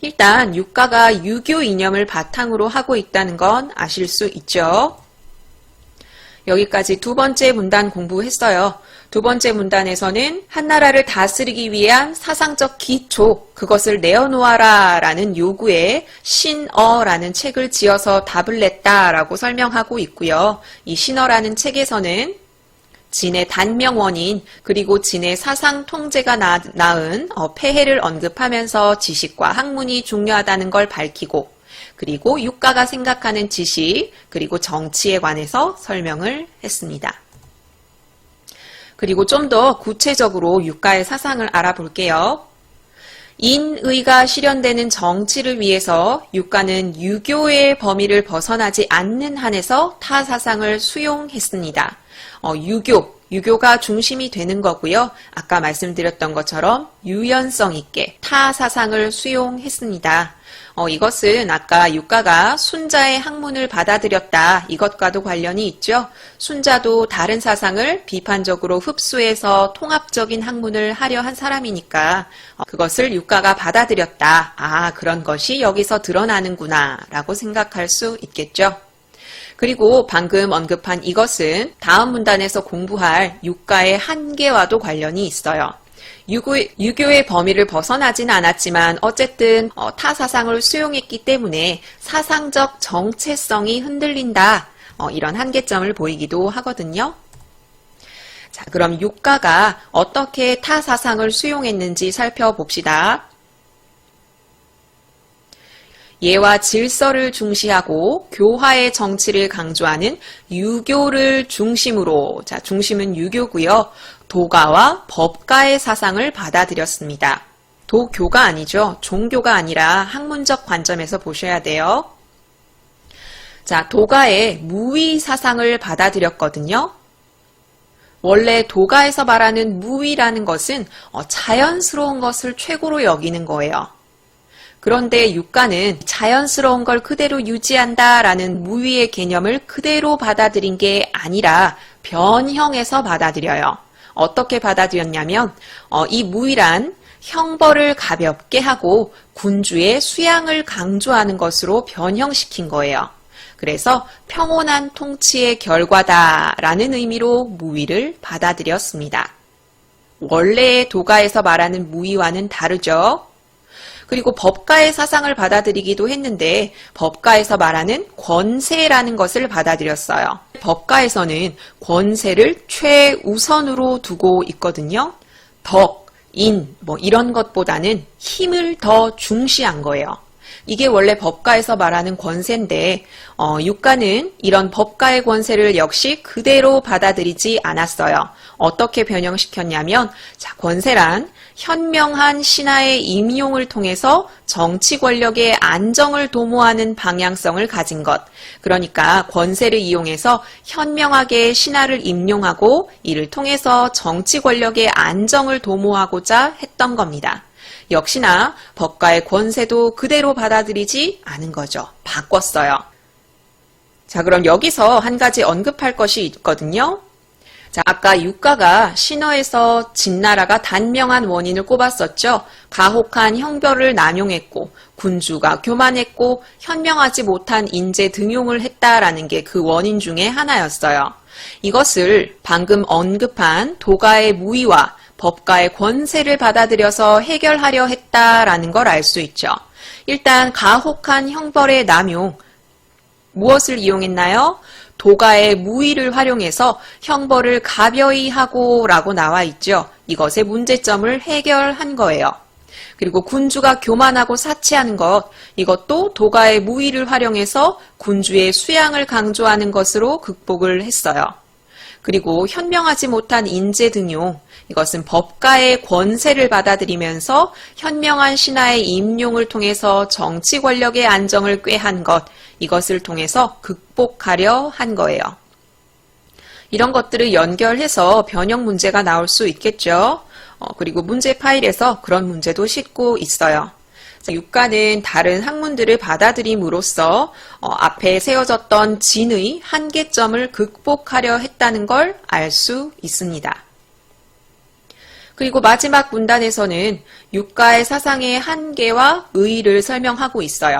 일단 유가가 유교 이념을 바탕으로 하고 있다는 건 아실 수 있죠. 여기까지 두 번째 문단 공부했어요. 두 번째 문단에서는 한나라를 다스리기 위한 사상적 기초, 그것을 내어놓아라 라는 요구에 신어라는 책을 지어서 답을 냈다라고 설명하고 있고요. 이 신어라는 책에서는 진의 단명 원인 그리고 진의 사상 통제가 낳은 폐해를 언급하면서 지식과 학문이 중요하다는 걸 밝히고 그리고 유가가 생각하는 지식 그리고 정치에 관해서 설명을 했습니다. 그리고 좀 더 구체적으로 유가의 사상을 알아볼게요. 인의가 실현되는 정치를 위해서 유가는 유교의 범위를 벗어나지 않는 한에서 타 사상을 수용했습니다. 유교가 중심이 되는 거고요. 아까 말씀드렸던 것처럼 유연성 있게 타 사상을 수용했습니다. 이것은 아까 육가가 순자의 학문을 받아들였다. 이것과도 관련이 있죠. 순자도 다른 사상을 비판적으로 흡수해서 통합적인 학문을 하려 한 사람이니까 그것을 육가가 받아들였다. 아, 그런 것이 여기서 드러나는구나 라고 생각할 수 있겠죠. 그리고 방금 언급한 이것은 다음 문단에서 공부할 육가의 한계와도 관련이 있어요. 유교의 범위를 벗어나진 않았지만 어쨌든 타 사상을 수용했기 때문에 사상적 정체성이 흔들린다. 이런 한계점을 보이기도 하거든요. 자, 그럼 육가가 어떻게 타 사상을 수용했는지 살펴봅시다. 예와 질서를 중시하고 교화의 정치를 강조하는 유교를 중심으로, 자, 중심은 유교고요. 도가와 법가의 사상을 받아들였습니다. 도교가 아니죠. 종교가 아니라 학문적 관점에서 보셔야 돼요. 자, 도가의 무위 사상을 받아들였거든요. 원래 도가에서 말하는 무위라는 것은 자연스러운 것을 최고로 여기는 거예요. 그런데 육가는 자연스러운 걸 그대로 유지한다라는 무위의 개념을 그대로 받아들인 게 아니라 변형해서 받아들여요. 어떻게 받아들였냐면 이 무위란 형벌을 가볍게 하고 군주의 수양을 강조하는 것으로 변형시킨 거예요. 그래서 평온한 통치의 결과다라는 의미로 무위를 받아들였습니다. 원래의 도가에서 말하는 무위와는 다르죠. 그리고 법가의 사상을 받아들이기도 했는데 법가에서 말하는 권세라는 것을 받아들였어요. 법가에서는 권세를 최우선으로 두고 있거든요. 덕, 인, 이런 것보다는 힘을 더 중시한 거예요. 이게 원래 법가에서 말하는 권세인데 육가는 이런 법가의 권세를 역시 그대로 받아들이지 않았어요. 어떻게 변형시켰냐면 자, 권세란 현명한 신하의 임용을 통해서 정치 권력의 안정을 도모하는 방향성을 가진 것. 그러니까 권세를 이용해서 현명하게 신하를 임용하고 이를 통해서 정치 권력의 안정을 도모하고자 했던 겁니다. 역시나 법가의 권세도 그대로 받아들이지 않은 거죠. 바꿨어요. 자, 그럼 여기서 한 가지 언급할 것이 있거든요. 자, 아까 육가가 신어에서 진나라가 단명한 원인을 꼽았었죠. 가혹한 형벌을 남용했고 군주가 교만했고 현명하지 못한 인재 등용을 했다라는 게 그 원인 중에 하나였어요. 이것을 방금 언급한 도가의 무위와 법가의 권세를 받아들여서 해결하려 했다라는 걸 알 수 있죠. 일단 가혹한 형벌의 남용, 무엇을 이용했나요? 도가의 무위를 활용해서 형벌을 가벼이 하고 라고 나와 있죠. 이것의 문제점을 해결한 거예요. 그리고 군주가 교만하고 사치하는 것, 이것도 도가의 무위를 활용해서 군주의 수양을 강조하는 것으로 극복을 했어요. 그리고 현명하지 못한 인재 등용, 이것은 법가의 권세를 받아들이면서 현명한 신하의 임용을 통해서 정치 권력의 안정을 꾀한 것, 이것을 통해서 극복하려 한 거예요. 이런 것들을 연결해서 변형 문제가 나올 수 있겠죠. 그리고 문제 파일에서 그런 문제도 싣고 있어요. 육가는 다른 학문들을 받아들임으로써 앞에 세워졌던 진의 한계점을 극복하려 했다는 걸 알 수 있습니다. 그리고 마지막 문단에서는 육가의 사상의 한계와 의의를 설명하고 있어요.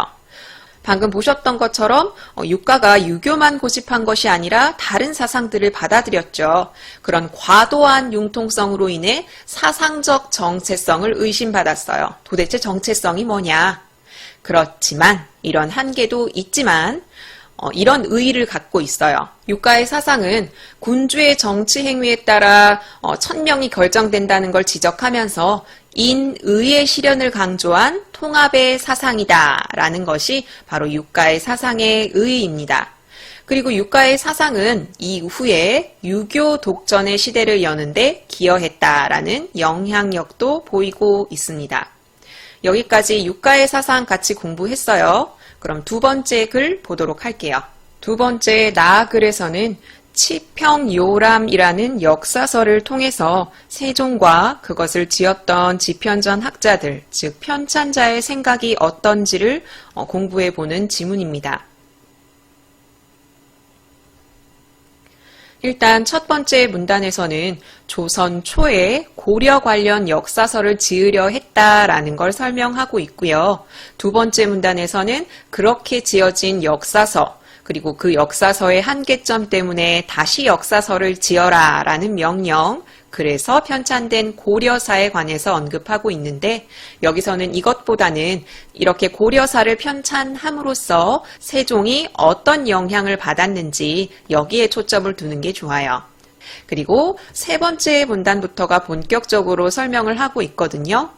방금 보셨던 것처럼 육가가 유교만 고집한 것이 아니라 다른 사상들을 받아들였죠. 그런 과도한 융통성으로 인해 사상적 정체성을 의심받았어요. 도대체 정체성이 뭐냐? 그렇지만 이런 한계도 있지만 이런 의의를 갖고 있어요. 육가의 사상은 군주의 정치 행위에 따라 천명이 결정된다는 걸 지적하면서 인의의 실현을 강조한 통합의 사상이다라는 것이 바로 육가의 사상의 의의입니다. 그리고 육가의 사상은 이후에 유교 독전의 시대를 여는데 기여했다라는 영향력도 보이고 있습니다. 여기까지 육가의 사상 같이 공부했어요. 그럼 두 번째 글 보도록 할게요. 두 번째 나글에서는 치평요람이라는 역사서를 통해서 세종과 그것을 지었던 지편전 학자들, 즉 편찬자의 생각이 어떤지를 공부해보는 지문입니다. 일단 첫 번째 문단에서는 조선 초에 고려 관련 역사서를 지으려 했다라는 걸 설명하고 있고요. 두 번째 문단에서는 그렇게 지어진 역사서, 그리고 그 역사서의 한계점 때문에 다시 역사서를 지어라 라는 명령, 그래서 편찬된 고려사에 관해서 언급하고 있는데, 여기서는 이것보다는 이렇게 고려사를 편찬함으로써 세종이 어떤 영향을 받았는지 여기에 초점을 두는 게 좋아요. 그리고 세 번째 문단부터가 본격적으로 설명을 하고 있거든요.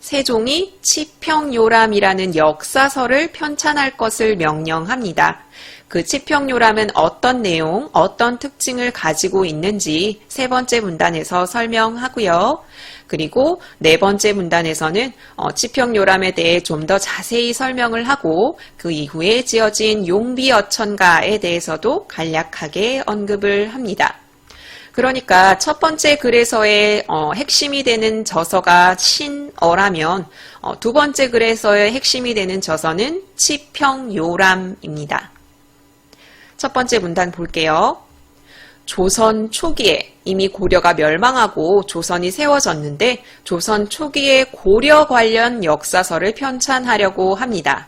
세종이 치평요람이라는 역사서를 편찬할 것을 명령합니다. 그 치평요람은 어떤 내용, 어떤 특징을 가지고 있는지 세 번째 문단에서 설명하고요. 그리고 네 번째 문단에서는 치평요람에 대해 좀 더 자세히 설명을 하고 그 이후에 지어진 용비어천가에 대해서도 간략하게 언급을 합니다. 그러니까 첫 번째 글에서의 핵심이 되는 저서가 신어라면 두 번째 글에서의 핵심이 되는 저서는 치평요람입니다. 첫 번째 문단 볼게요. 조선 초기에 이미 고려가 멸망하고 조선이 세워졌는데 조선 초기에 고려 관련 역사서를 편찬하려고 합니다.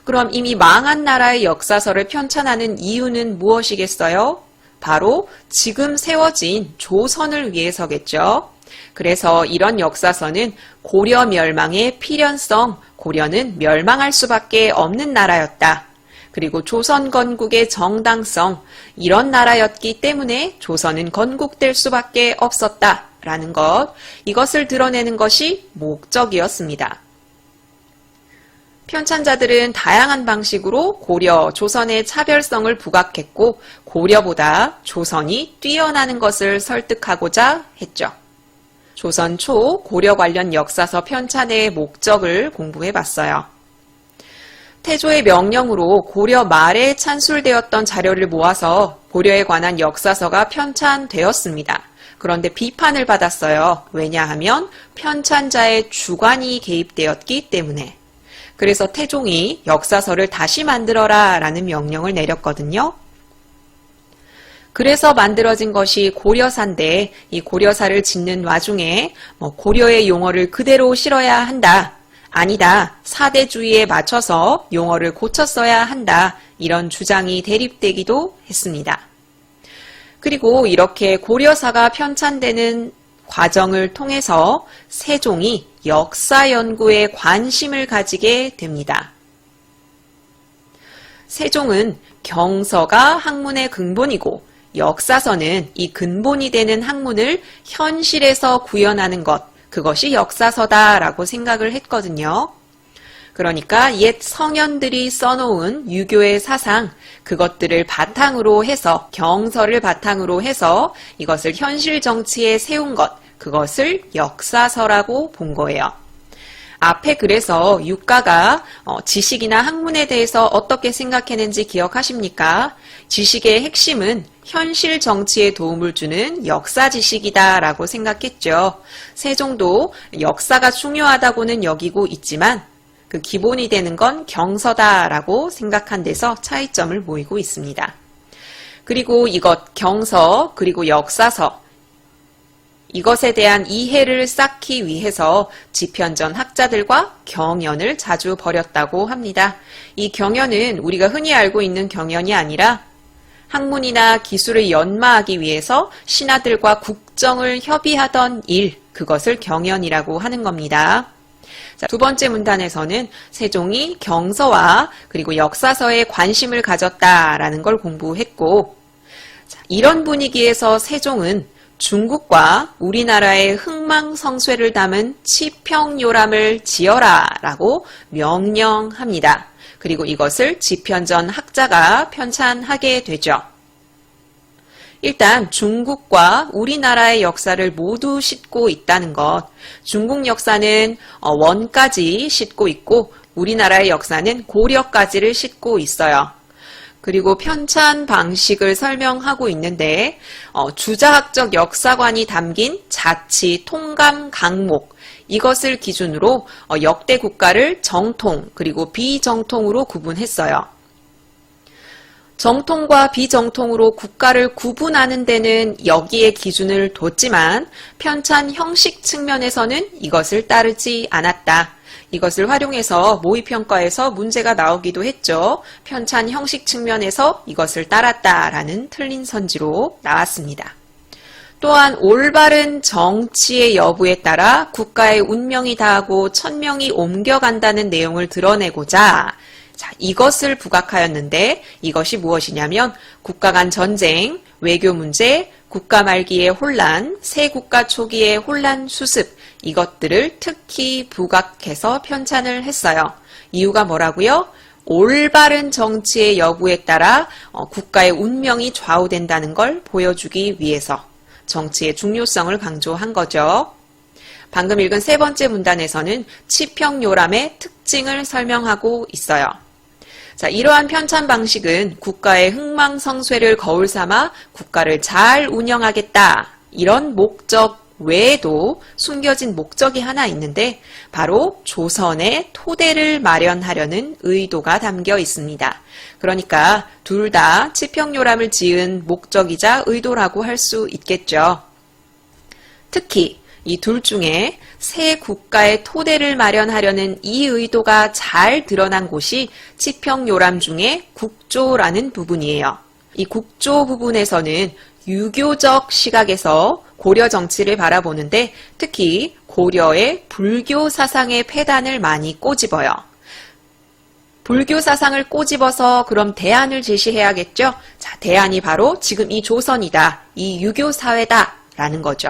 그럼 이미 망한 나라의 역사서를 편찬하는 이유는 무엇이겠어요? 바로 지금 세워진 조선을 위해서겠죠. 그래서 이런 역사서는 고려 멸망의 필연성, 고려는 멸망할 수밖에 없는 나라였다. 그리고 조선 건국의 정당성, 이런 나라였기 때문에 조선은 건국될 수밖에 없었다라는 것, 이것을 드러내는 것이 목적이었습니다. 편찬자들은 다양한 방식으로 고려, 조선의 차별성을 부각했고 고려보다 조선이 뛰어나는 것을 설득하고자 했죠. 조선 초 고려 관련 역사서 편찬의 목적을 공부해봤어요. 태조의 명령으로 고려 말에 찬술되었던 자료를 모아서 고려에 관한 역사서가 편찬되었습니다. 그런데 비판을 받았어요. 왜냐하면 편찬자의 주관이 개입되었기 때문에. 그래서 태종이 역사서를 다시 만들어라 라는 명령을 내렸거든요. 그래서 만들어진 것이 고려사인데 이 고려사를 짓는 와중에 고려의 용어를 그대로 실어야 한다. 아니다. 사대주의에 맞춰서 용어를 고쳤어야 한다. 이런 주장이 대립되기도 했습니다. 그리고 이렇게 고려사가 편찬되는 과정을 통해서 세종이 역사 연구에 관심을 가지게 됩니다. 세종은 경서가 학문의 근본이고 역사서는 이 근본이 되는 학문을 현실에서 구현하는 것, 그것이 역사서다라고 생각을 했거든요. 그러니까 옛 성현들이 써놓은 유교의 사상, 그것들을 바탕으로 해서, 경서를 바탕으로 해서 이것을 현실 정치에 세운 것, 그것을 역사서라고 본 거예요. 앞에 그래서 유가가 지식이나 학문에 대해서 어떻게 생각했는지 기억하십니까? 지식의 핵심은 현실 정치에 도움을 주는 역사 지식이다 라고 생각했죠. 세종도 역사가 중요하다고는 여기고 있지만 그 기본이 되는 건 경서다라고 생각한 데서 차이점을 보이고 있습니다. 그리고 이것 경서 그리고 역사서 이것에 대한 이해를 쌓기 위해서 지편전 학자들과 경연을 자주 벌였다고 합니다. 이 경연은 우리가 흔히 알고 있는 경연이 아니라 학문이나 기술을 연마하기 위해서 신하들과 국정을 협의하던 일, 그것을 경연이라고 하는 겁니다. 자, 두 번째 문단에서는 세종이 경서와 그리고 역사서에 관심을 가졌다라는 걸 공부했고, 자, 이런 분위기에서 세종은 중국과 우리나라의 흥망성쇠를 담은 치평요람을 지어라 라고 명령합니다. 그리고 이것을 지편전 학자가 편찬하게 되죠. 일단 중국과 우리나라의 역사를 모두 싣고 있다는 것. 중국 역사는 원까지 싣고 있고 우리나라의 역사는 고려까지를 싣고 있어요. 그리고 편찬 방식을 설명하고 있는데 주자학적 역사관이 담긴 자치, 통감, 강목 이것을 기준으로 역대 국가를 정통 그리고 비정통으로 구분했어요. 정통과 비정통으로 국가를 구분하는 데는 여기에 기준을 뒀지만 편찬 형식 측면에서는 이것을 따르지 않았다. 이것을 활용해서 모의평가에서 문제가 나오기도 했죠. 편찬 형식 측면에서 이것을 따랐다라는 틀린 선지로 나왔습니다. 또한 올바른 정치의 여부에 따라 국가의 운명이 다하고 천명이 옮겨간다는 내용을 드러내고자 이것을 부각하였는데 이것이 무엇이냐면 국가 간 전쟁, 외교 문제, 국가 말기의 혼란, 새 국가 초기의 혼란 수습 이것들을 특히 부각해서 편찬을 했어요. 이유가 뭐라고요? 올바른 정치의 여부에 따라 국가의 운명이 좌우된다는 걸 보여주기 위해서 정치의 중요성을 강조한 거죠. 방금 읽은 세 번째 문단에서는 치평요람의 특징을 설명하고 있어요. 자, 이러한 편찬 방식은 국가의 흥망성쇠를 거울 삼아 국가를 잘 운영하겠다. 이런 목적 외에도 숨겨진 목적이 하나 있는데 바로 조선의 토대를 마련하려는 의도가 담겨 있습니다. 그러니까 둘 다 치평요람을 지은 목적이자 의도라고 할 수 있겠죠. 특히 이 둘 중에 새 국가의 토대를 마련하려는 이 의도가 잘 드러난 곳이 치평요람 중에 국조라는 부분이에요. 이 국조 부분에서는 유교적 시각에서 고려 정치를 바라보는데 특히 고려의 불교 사상의 폐단을 많이 꼬집어요. 불교 사상을 꼬집어서 그럼 대안을 제시해야겠죠? 자, 대안이 바로 지금 이 조선이다. 이 유교 사회다. 라는 거죠.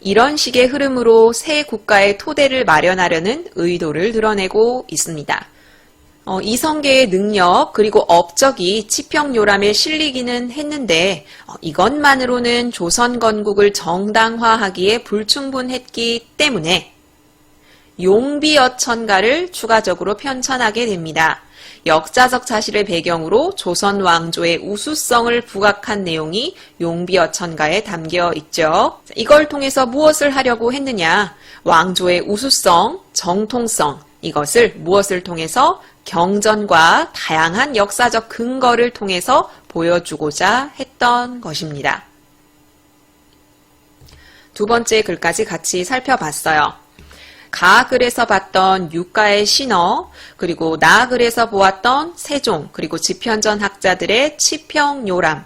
이런 식의 흐름으로 새 국가의 토대를 마련하려는 의도를 드러내고 있습니다. 이성계의 능력 그리고 업적이 치평요람에 실리기는 했는데 이것만으로는 조선 건국을 정당화하기에 불충분했기 때문에 용비어천가를 추가적으로 편찬하게 됩니다. 역사적 사실을 배경으로 조선 왕조의 우수성을 부각한 내용이 용비어천가에 담겨 있죠. 이걸 통해서 무엇을 하려고 했느냐? 왕조의 우수성, 정통성 이것을 무엇을 통해서 경전과 다양한 역사적 근거를 통해서 보여주고자 했던 것입니다. 두 번째 글까지 같이 살펴봤어요. 가글에서 봤던 유가의 신어, 그리고 나글에서 보았던 세종, 그리고 지편전 학자들의 치평요람.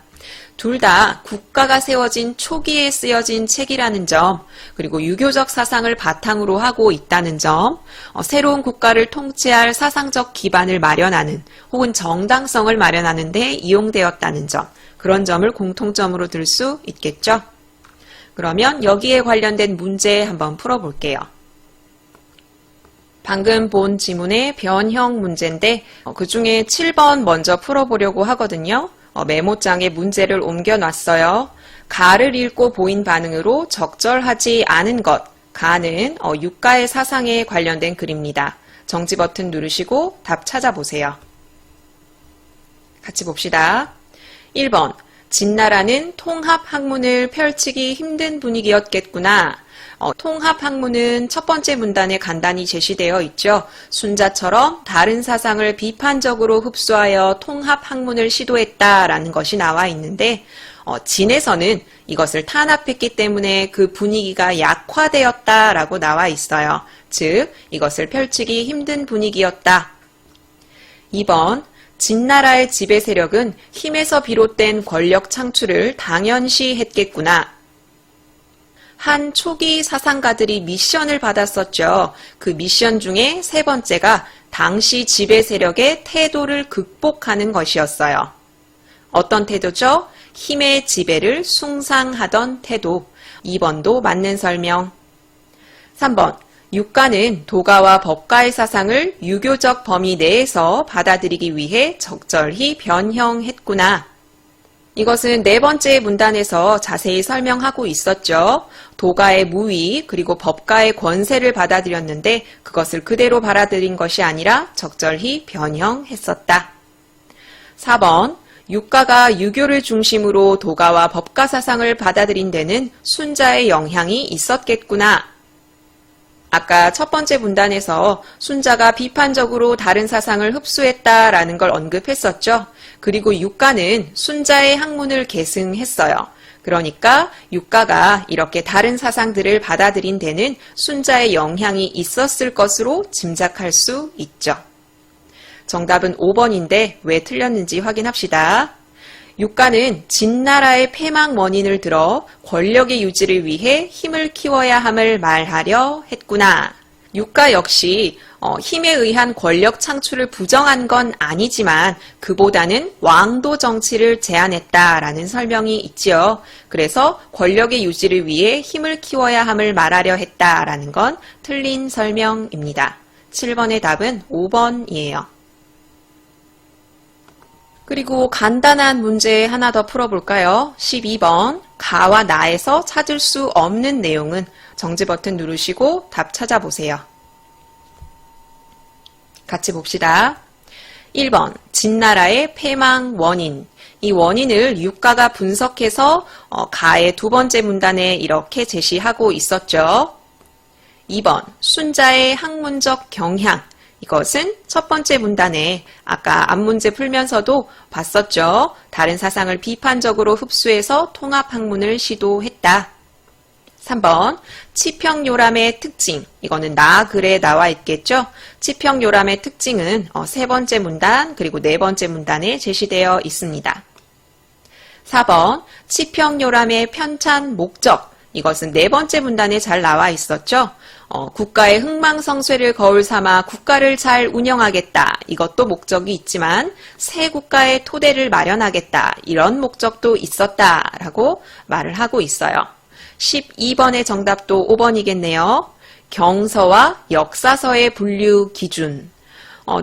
둘 다 국가가 세워진 초기에 쓰여진 책이라는 점, 그리고 유교적 사상을 바탕으로 하고 있다는 점, 새로운 국가를 통치할 사상적 기반을 마련하는 혹은 정당성을 마련하는 데 이용되었다는 점, 그런 점을 공통점으로 들 수 있겠죠. 그러면 여기에 관련된 문제 한번 풀어볼게요. 방금 본 지문의 변형 문제인데 그 중에 7번 먼저 풀어보려고 하거든요. 메모장에 문제를 옮겨놨어요. 가를 읽고 보인 반응으로 적절하지 않은 것. 가는 유가의 사상에 관련된 글입니다. 정지 버튼 누르시고 답 찾아보세요. 같이 봅시다. 1번. 진나라는 통합학문을 펼치기 힘든 분위기였겠구나. 통합학문은 첫 번째 문단에 간단히 제시되어 있죠. 순자처럼 다른 사상을 비판적으로 흡수하여 통합학문을 시도했다라는 것이 나와 있는데 진에서는 이것을 탄압했기 때문에 그 분위기가 약화되었다라고 나와 있어요. 즉 이것을 펼치기 힘든 분위기였다. 2번 진나라의 지배 세력은 힘에서 비롯된 권력 창출을 당연시 했겠구나. 한 초기 사상가들이 미션을 받았었죠. 그 미션 중에 세 번째가 당시 지배 세력의 태도를 극복하는 것이었어요. 어떤 태도죠? 힘의 지배를 숭상하던 태도. 2번도 맞는 설명. 3번. 유가는 도가와 법가의 사상을 유교적 범위 내에서 받아들이기 위해 적절히 변형했구나. 이것은 네 번째 문단에서 자세히 설명하고 있었죠. 도가의 무위 그리고 법가의 권세를 받아들였는데 그것을 그대로 받아들인 것이 아니라 적절히 변형했었다. 4번 유가가 유교를 중심으로 도가와 법가 사상을 받아들인 데는 순자의 영향이 있었겠구나. 아까 첫 번째 문단에서 순자가 비판적으로 다른 사상을 흡수했다라는 걸 언급했었죠. 그리고 유가는 순자의 학문을 계승했어요. 그러니까 유가가 이렇게 다른 사상들을 받아들인 데는 순자의 영향이 있었을 것으로 짐작할 수 있죠. 정답은 5번인데 왜 틀렸는지 확인합시다. 유가는 진나라의 패망 원인을 들어 권력의 유지를 위해 힘을 키워야 함을 말하려 했구나. 유가 역시 힘에 의한 권력 창출을 부정한 건 아니지만 그보다는 왕도 정치를 제안했다라는 설명이 있지요. 그래서 권력의 유지를 위해 힘을 키워야 함을 말하려 했다라는 건 틀린 설명입니다. 7번의 답은 5번이에요. 그리고 간단한 문제 하나 더 풀어볼까요? 12번 가와 나에서 찾을 수 없는 내용은 정지 버튼 누르시고 답 찾아보세요. 같이 봅시다. 1번 진나라의 패망 원인. 이 원인을 유가가 분석해서 가의 두 번째 문단에 이렇게 제시하고 있었죠. 2번 순자의 학문적 경향. 이것은 첫 번째 문단에 아까 앞문제 풀면서도 봤었죠. 다른 사상을 비판적으로 흡수해서 통합학문을 시도했다. 3번 치평요람의 특징. 이거는 나 글에 나와 있겠죠. 치평요람의 특징은 세 번째 문단 그리고 네 번째 문단에 제시되어 있습니다. 4번 치평요람의 편찬 목적. 이것은 네 번째 문단에 잘 나와 있었죠. 국가의 흥망성쇠를 거울 삼아 국가를 잘 운영하겠다. 이것도 목적이 있지만 새 국가의 토대를 마련하겠다. 이런 목적도 있었다라고 말을 하고 있어요. 12번의 정답도 5번이겠네요. 경서와 역사서의 분류 기준.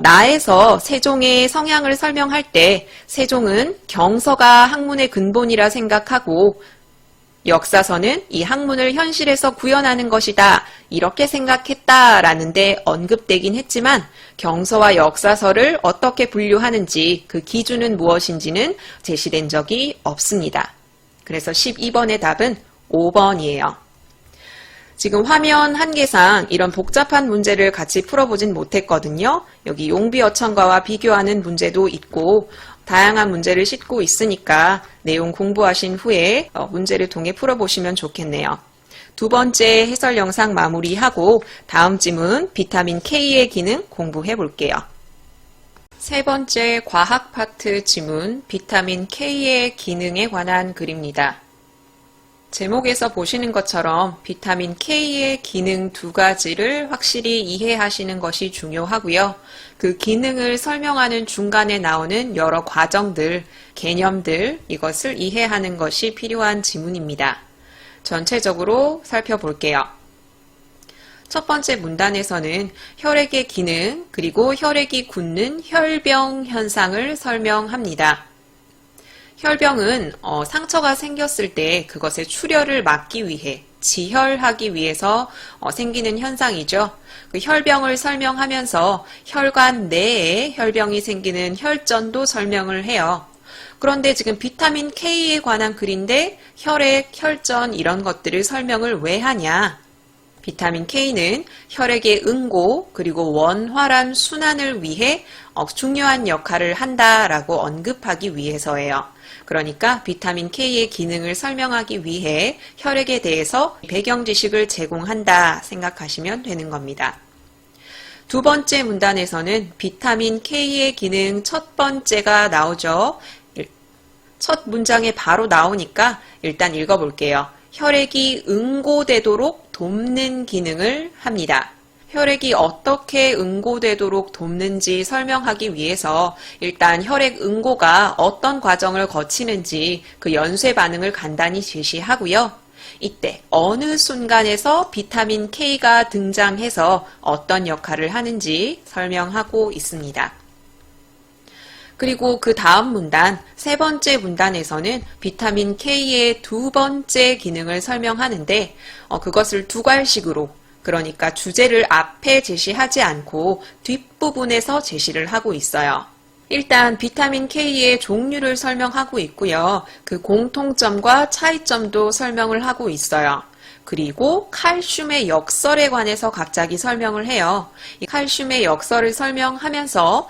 나에서 세종의 성향을 설명할 때 세종은 경서가 학문의 근본이라 생각하고 역사서는 이 학문을 현실에서 구현하는 것이다. 이렇게 생각했다라는 데 언급되긴 했지만 경서와 역사서를 어떻게 분류하는지 그 기준은 무엇인지는 제시된 적이 없습니다. 그래서 12번의 답은 5번이에요. 지금 화면 한계상 이런 복잡한 문제를 같이 풀어보진 못했거든요. 여기 용비어천가와 비교하는 문제도 있고 다양한 문제를 싣고 있으니까 내용 공부하신 후에 문제를 통해 풀어보시면 좋겠네요. 두 번째 해설 영상 마무리하고 다음 지문 비타민 K의 기능 공부해 볼게요. 세 번째 과학 파트 지문 비타민 K의 기능에 관한 글입니다. 제목에서 보시는 것처럼 비타민 K의 기능 두 가지를 확실히 이해하시는 것이 중요하고요. 그 기능을 설명하는 중간에 나오는 여러 과정들, 개념들, 이것을 이해하는 것이 필요한 지문입니다. 전체적으로 살펴볼게요. 첫 번째 문단에서는 혈액의 기능, 그리고 혈액이 굳는 혈병 현상을 설명합니다. 혈병은 상처가 생겼을 때 그것의 출혈을 막기 위해 지혈하기 위해서 생기는 현상이죠. 그 혈병을 설명하면서 혈관 내에 혈병이 생기는 혈전도 설명을 해요. 그런데 지금 비타민 K에 관한 글인데 혈액, 혈전 이런 것들을 설명을 왜 하냐? 비타민 K는 혈액의 응고 그리고 원활한 순환을 위해 중요한 역할을 한다라고 언급하기 위해서예요. 그러니까 비타민 K의 기능을 설명하기 위해 혈액에 대해서 배경 지식을 제공한다 생각하시면 되는 겁니다. 두 번째 문단에서는 비타민 K의 기능 첫 번째가 나오죠. 첫 문장에 바로 나오니까 일단 읽어볼게요. 혈액이 응고되도록 돕는 기능을 합니다. 혈액이 어떻게 응고되도록 돕는지 설명하기 위해서 일단 혈액 응고가 어떤 과정을 거치는지 그 연쇄 반응을 간단히 제시하고요. 이때 어느 순간에서 비타민 K가 등장해서 어떤 역할을 하는지 설명하고 있습니다. 그리고 그 다음 문단, 세 번째 문단에서는 비타민 K의 두 번째 기능을 설명하는데 그것을 두괄식으로 그러니까 주제를 앞에 제시하지 않고 뒷부분에서 제시를 하고 있어요. 일단 비타민 K의 종류를 설명하고 있고요. 그 공통점과 차이점도 설명을 하고 있어요. 그리고 칼슘의 역설에 관해서 갑자기 설명을 해요. 이 칼슘의 역설을 설명하면서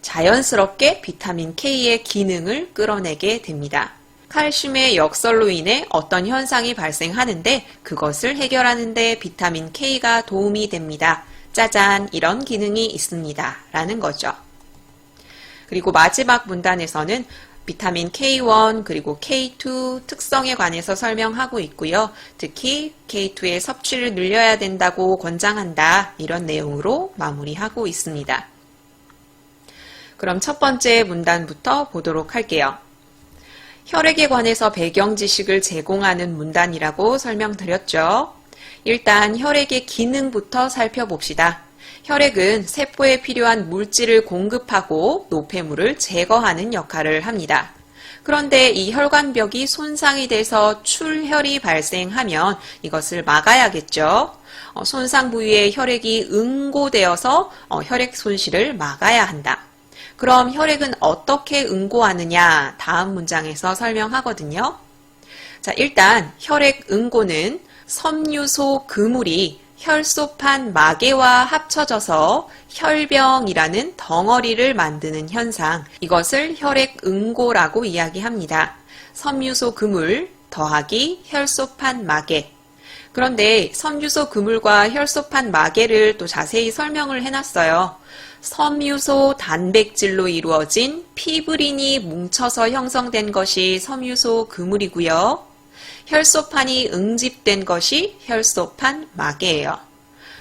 자연스럽게 비타민 K의 기능을 끌어내게 됩니다. 칼슘의 역설로 인해 어떤 현상이 발생하는데 그것을 해결하는 데 비타민 K가 도움이 됩니다. 짜잔, 이런 기능이 있습니다. 라는 거죠. 그리고 마지막 문단에서는 비타민 K1 그리고 K2 특성에 관해서 설명하고 있고요. 특히 K2의 섭취를 늘려야 된다고 권장한다. 이런 내용으로 마무리하고 있습니다. 그럼 첫 번째 문단부터 보도록 할게요. 혈액에 관해서 배경 지식을 제공하는 문단이라고 설명드렸죠. 일단 혈액의 기능부터 살펴봅시다. 혈액은 세포에 필요한 물질을 공급하고 노폐물을 제거하는 역할을 합니다. 그런데 이 혈관벽이 손상이 돼서 출혈이 발생하면 이것을 막아야겠죠. 손상 부위에 혈액이 응고되어서 혈액 손실을 막아야 한다. 그럼 혈액은 어떻게 응고하느냐? 다음 문장에서 설명하거든요. 자, 일단 혈액 응고는 섬유소 그물이 혈소판 마개와 합쳐져서 혈병이라는 덩어리를 만드는 현상, 이것을 혈액 응고라고 이야기합니다. 섬유소 그물 더하기 혈소판 마개. 그런데 섬유소 그물과 혈소판 마개를 또 자세히 설명을 해놨어요. 섬유소 단백질로 이루어진 피브린이 뭉쳐서 형성된 것이 섬유소 그물이고요. 혈소판이 응집된 것이 혈소판 마개예요.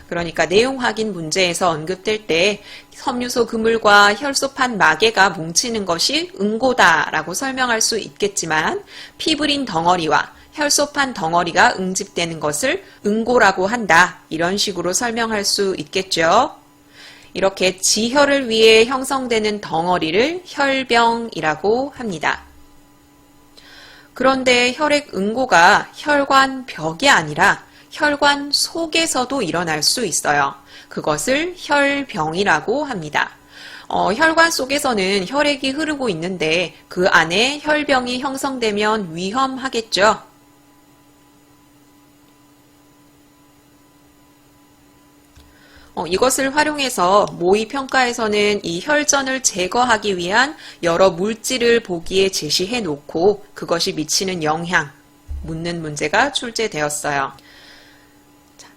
그러니까 내용 확인 문제에서 언급될 때 섬유소 그물과 혈소판 마개가 뭉치는 것이 응고다라고 설명할 수 있겠지만 피브린 덩어리와 혈소판 덩어리가 응집되는 것을 응고라고 한다. 이런 식으로 설명할 수 있겠죠. 이렇게 지혈을 위해 형성되는 덩어리를 혈병이라고 합니다. 그런데 혈액 응고가 혈관 벽이 아니라 혈관 속에서도 일어날 수 있어요. 그것을 혈병이라고 합니다. 혈관 속에서는 혈액이 흐르고 있는데 그 안에 혈병이 형성되면 위험하겠죠. 이것을 활용해서 모의평가에서는 이 혈전을 제거하기 위한 여러 물질을 보기에 제시해 놓고 그것이 미치는 영향, 묻는 문제가 출제되었어요.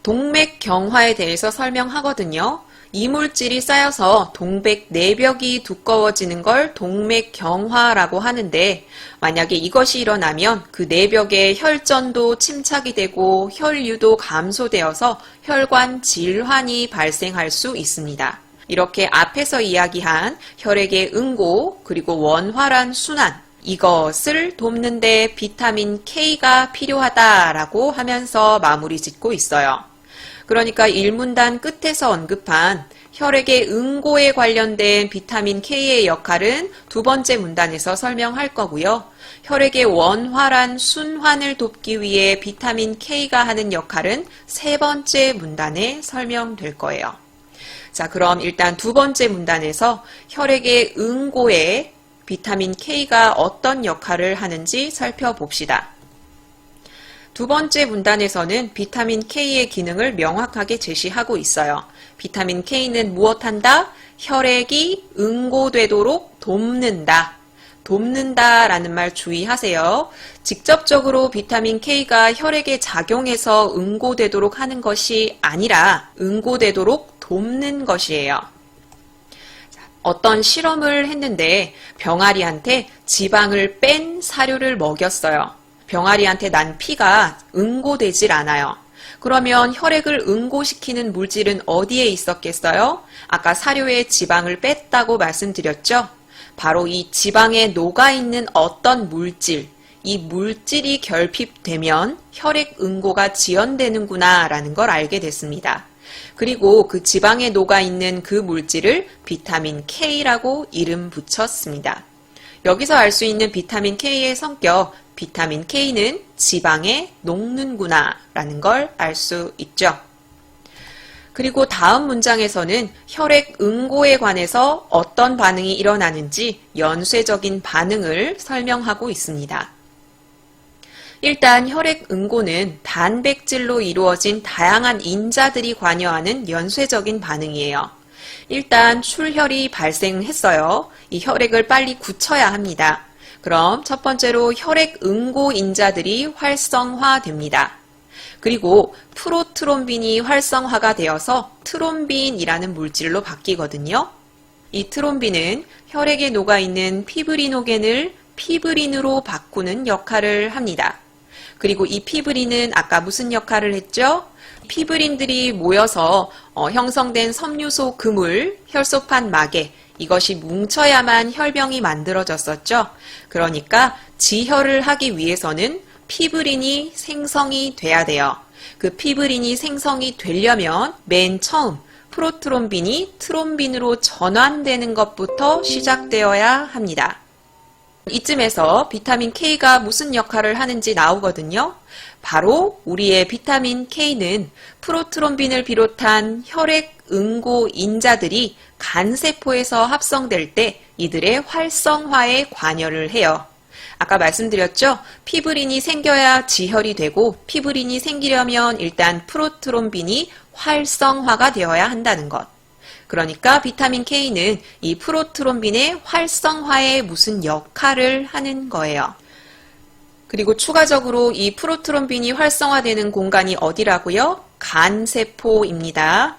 동맥경화에 대해서 설명하거든요. 이물질이 쌓여서 동맥 내벽이 두꺼워지는 걸 동맥경화라고 하는데 만약에 이것이 일어나면 그 내벽에 혈전도 침착이 되고 혈류도 감소되어서 혈관 질환이 발생할 수 있습니다. 이렇게 앞에서 이야기한 혈액의 응고 그리고 원활한 순환 이것을 돕는 데 비타민 K가 필요하다라고 하면서 마무리 짓고 있어요. 그러니까 1문단 끝에서 언급한 혈액의 응고에 관련된 비타민 K의 역할은 두 번째 문단에서 설명할 거고요. 혈액의 원활한 순환을 돕기 위해 비타민 K가 하는 역할은 세 번째 문단에 설명될 거예요. 자, 그럼 일단 두 번째 문단에서 혈액의 응고에 비타민 K가 어떤 역할을 하는지 살펴봅시다. 두 번째 문단에서는 비타민 K의 기능을 명확하게 제시하고 있어요. 비타민 K는 무엇한다? 혈액이 응고되도록 돕는다. 돕는다라는 말 주의하세요. 직접적으로 비타민 K가 혈액에 작용해서 응고되도록 하는 것이 아니라 응고되도록 돕는 것이에요. 어떤 실험을 했는데 병아리한테 지방을 뺀 사료를 먹였어요. 병아리한테 난 피가 응고되질 않아요. 그러면 혈액을 응고시키는 물질은 어디에 있었겠어요? 아까 사료에 지방을 뺐다고 말씀드렸죠? 바로 이 지방에 녹아있는 어떤 물질, 이 물질이 결핍되면 혈액 응고가 지연되는구나 라는 걸 알게 됐습니다. 그리고 그 지방에 녹아있는 그 물질을 비타민 K라고 이름 붙였습니다. 여기서 알 수 있는 비타민 K의 성격, 비타민 K는 지방에 녹는구나 라는 걸 알 수 있죠. 그리고 다음 문장에서는 혈액 응고에 관해서 어떤 반응이 일어나는지 연쇄적인 반응을 설명하고 있습니다. 일단 혈액 응고는 단백질로 이루어진 다양한 인자들이 관여하는 연쇄적인 반응이에요. 일단 출혈이 발생했어요. 이 혈액을 빨리 굳혀야 합니다. 그럼 첫 번째로 혈액 응고 인자들이 활성화됩니다. 그리고 프로트롬빈이 활성화가 되어서 트롬빈이라는 물질로 바뀌거든요. 이 트롬빈은 혈액에 녹아있는 피브리노겐을 피브린으로 바꾸는 역할을 합니다. 그리고 이 피브린은 아까 무슨 역할을 했죠? 피브린들이 모여서 형성된 섬유소 그물, 혈소판 막에 이것이 뭉쳐야만 혈병이 만들어졌었죠. 그러니까 지혈을 하기 위해서는 피브린이 생성이 돼야 돼요. 그 피브린이 생성이 되려면 맨 처음 프로트롬빈이 트롬빈으로 전환되는 것부터 시작되어야 합니다. 이쯤에서 비타민 K가 무슨 역할을 하는지 나오거든요. 바로 우리의 비타민 K는 프로트롬빈을 비롯한 혈액 응고 인자들이 간세포에서 합성될 때 이들의 활성화에 관여를 해요. 아까 말씀드렸죠? 피브린이 생겨야 지혈이 되고 피브린이 생기려면 일단 프로트롬빈이 활성화가 되어야 한다는 것. 그러니까 비타민 K는 이 프로트롬빈의 활성화에 무슨 역할을 하는 거예요. 그리고 추가적으로 이 프로트롬빈이 활성화되는 공간이 어디라고요? 간세포입니다.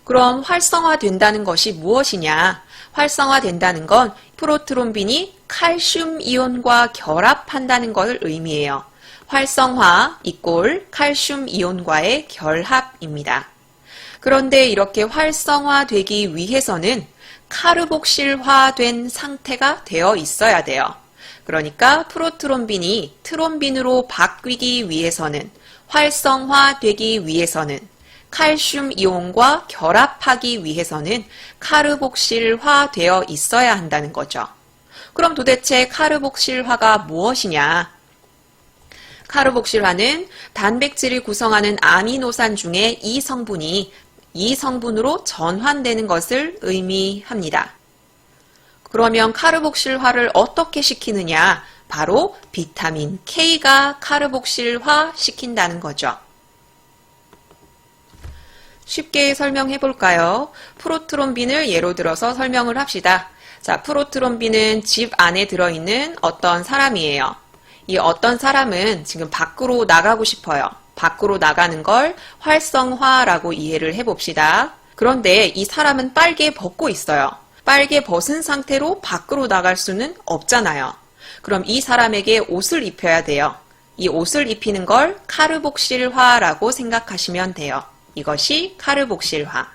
그럼 활성화된다는 것이 무엇이냐? 활성화된다는 건 프로트롬빈이 칼슘 이온과 결합한다는 것을 의미해요. 활성화 이꼴 칼슘 이온과의 결합입니다. 그런데 이렇게 활성화되기 위해서는 카르복실화된 상태가 되어 있어야 돼요. 그러니까 프로트롬빈이 트롬빈으로 바뀌기 위해서는, 활성화되기 위해서는, 칼슘 이온과 결합하기 위해서는 카르복실화되어 있어야 한다는 거죠. 그럼 도대체 카르복실화가 무엇이냐? 카르복실화는 단백질을 구성하는 아미노산 중에 이 성분이 이 성분으로 전환되는 것을 의미합니다. 그러면 카르복실화를 어떻게 시키느냐? 바로 비타민 K가 카르복실화 시킨다는 거죠. 쉽게 설명해 볼까요? 프로트롬빈을 예로 들어서 설명을 합시다. 자, 프로트롬빈은 집 안에 들어있는 어떤 사람이에요. 이 어떤 사람은 지금 밖으로 나가고 싶어요. 밖으로 나가는 걸 활성화라고 이해를 해봅시다. 그런데 이 사람은 빨개 벗고 있어요. 빨개 벗은 상태로 밖으로 나갈 수는 없잖아요. 그럼 이 사람에게 옷을 입혀야 돼요. 이 옷을 입히는 걸 카르복실화라고 생각하시면 돼요. 이것이 카르복실화.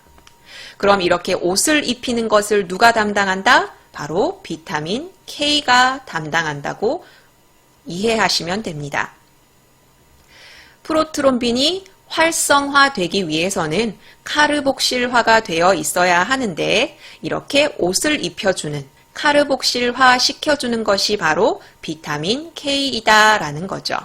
그럼 이렇게 옷을 입히는 것을 누가 담당한다? 바로 비타민 K가 담당한다고 이해하시면 됩니다. 프로트롬빈이 활성화되기 위해서는 카르복실화가 되어 있어야 하는데 이렇게 옷을 입혀주는, 카르복실화 시켜주는 것이 바로 비타민 K이다라는 거죠.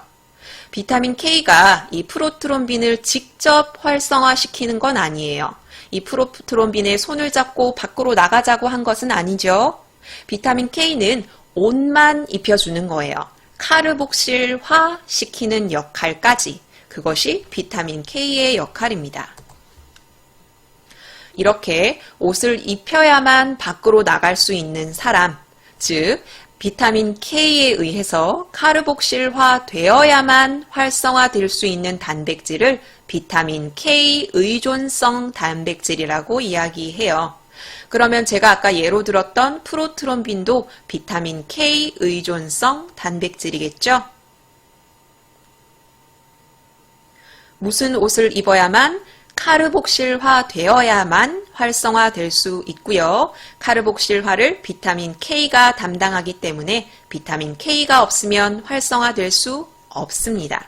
비타민 K가 이 프로트롬빈을 직접 활성화시키는 건 아니에요. 이 프로트롬빈의 손을 잡고 밖으로 나가자고 한 것은 아니죠. 비타민 K는 옷만 입혀주는 거예요. 카르복실화 시키는 역할까지. 그것이 비타민 K의 역할입니다. 이렇게 옷을 입혀야만 밖으로 나갈 수 있는 사람, 즉 비타민 K에 의해서 카르복실화 되어야만 활성화될 수 있는 단백질을 비타민 K 의존성 단백질이라고 이야기해요. 그러면 제가 아까 예로 들었던 프로트롬빈도 비타민 K 의존성 단백질이겠죠? 무슨 옷을 입어야만? 카르복실화 되어야만 활성화될 수 있고요. 카르복실화를 비타민 K가 담당하기 때문에 비타민 K가 없으면 활성화될 수 없습니다.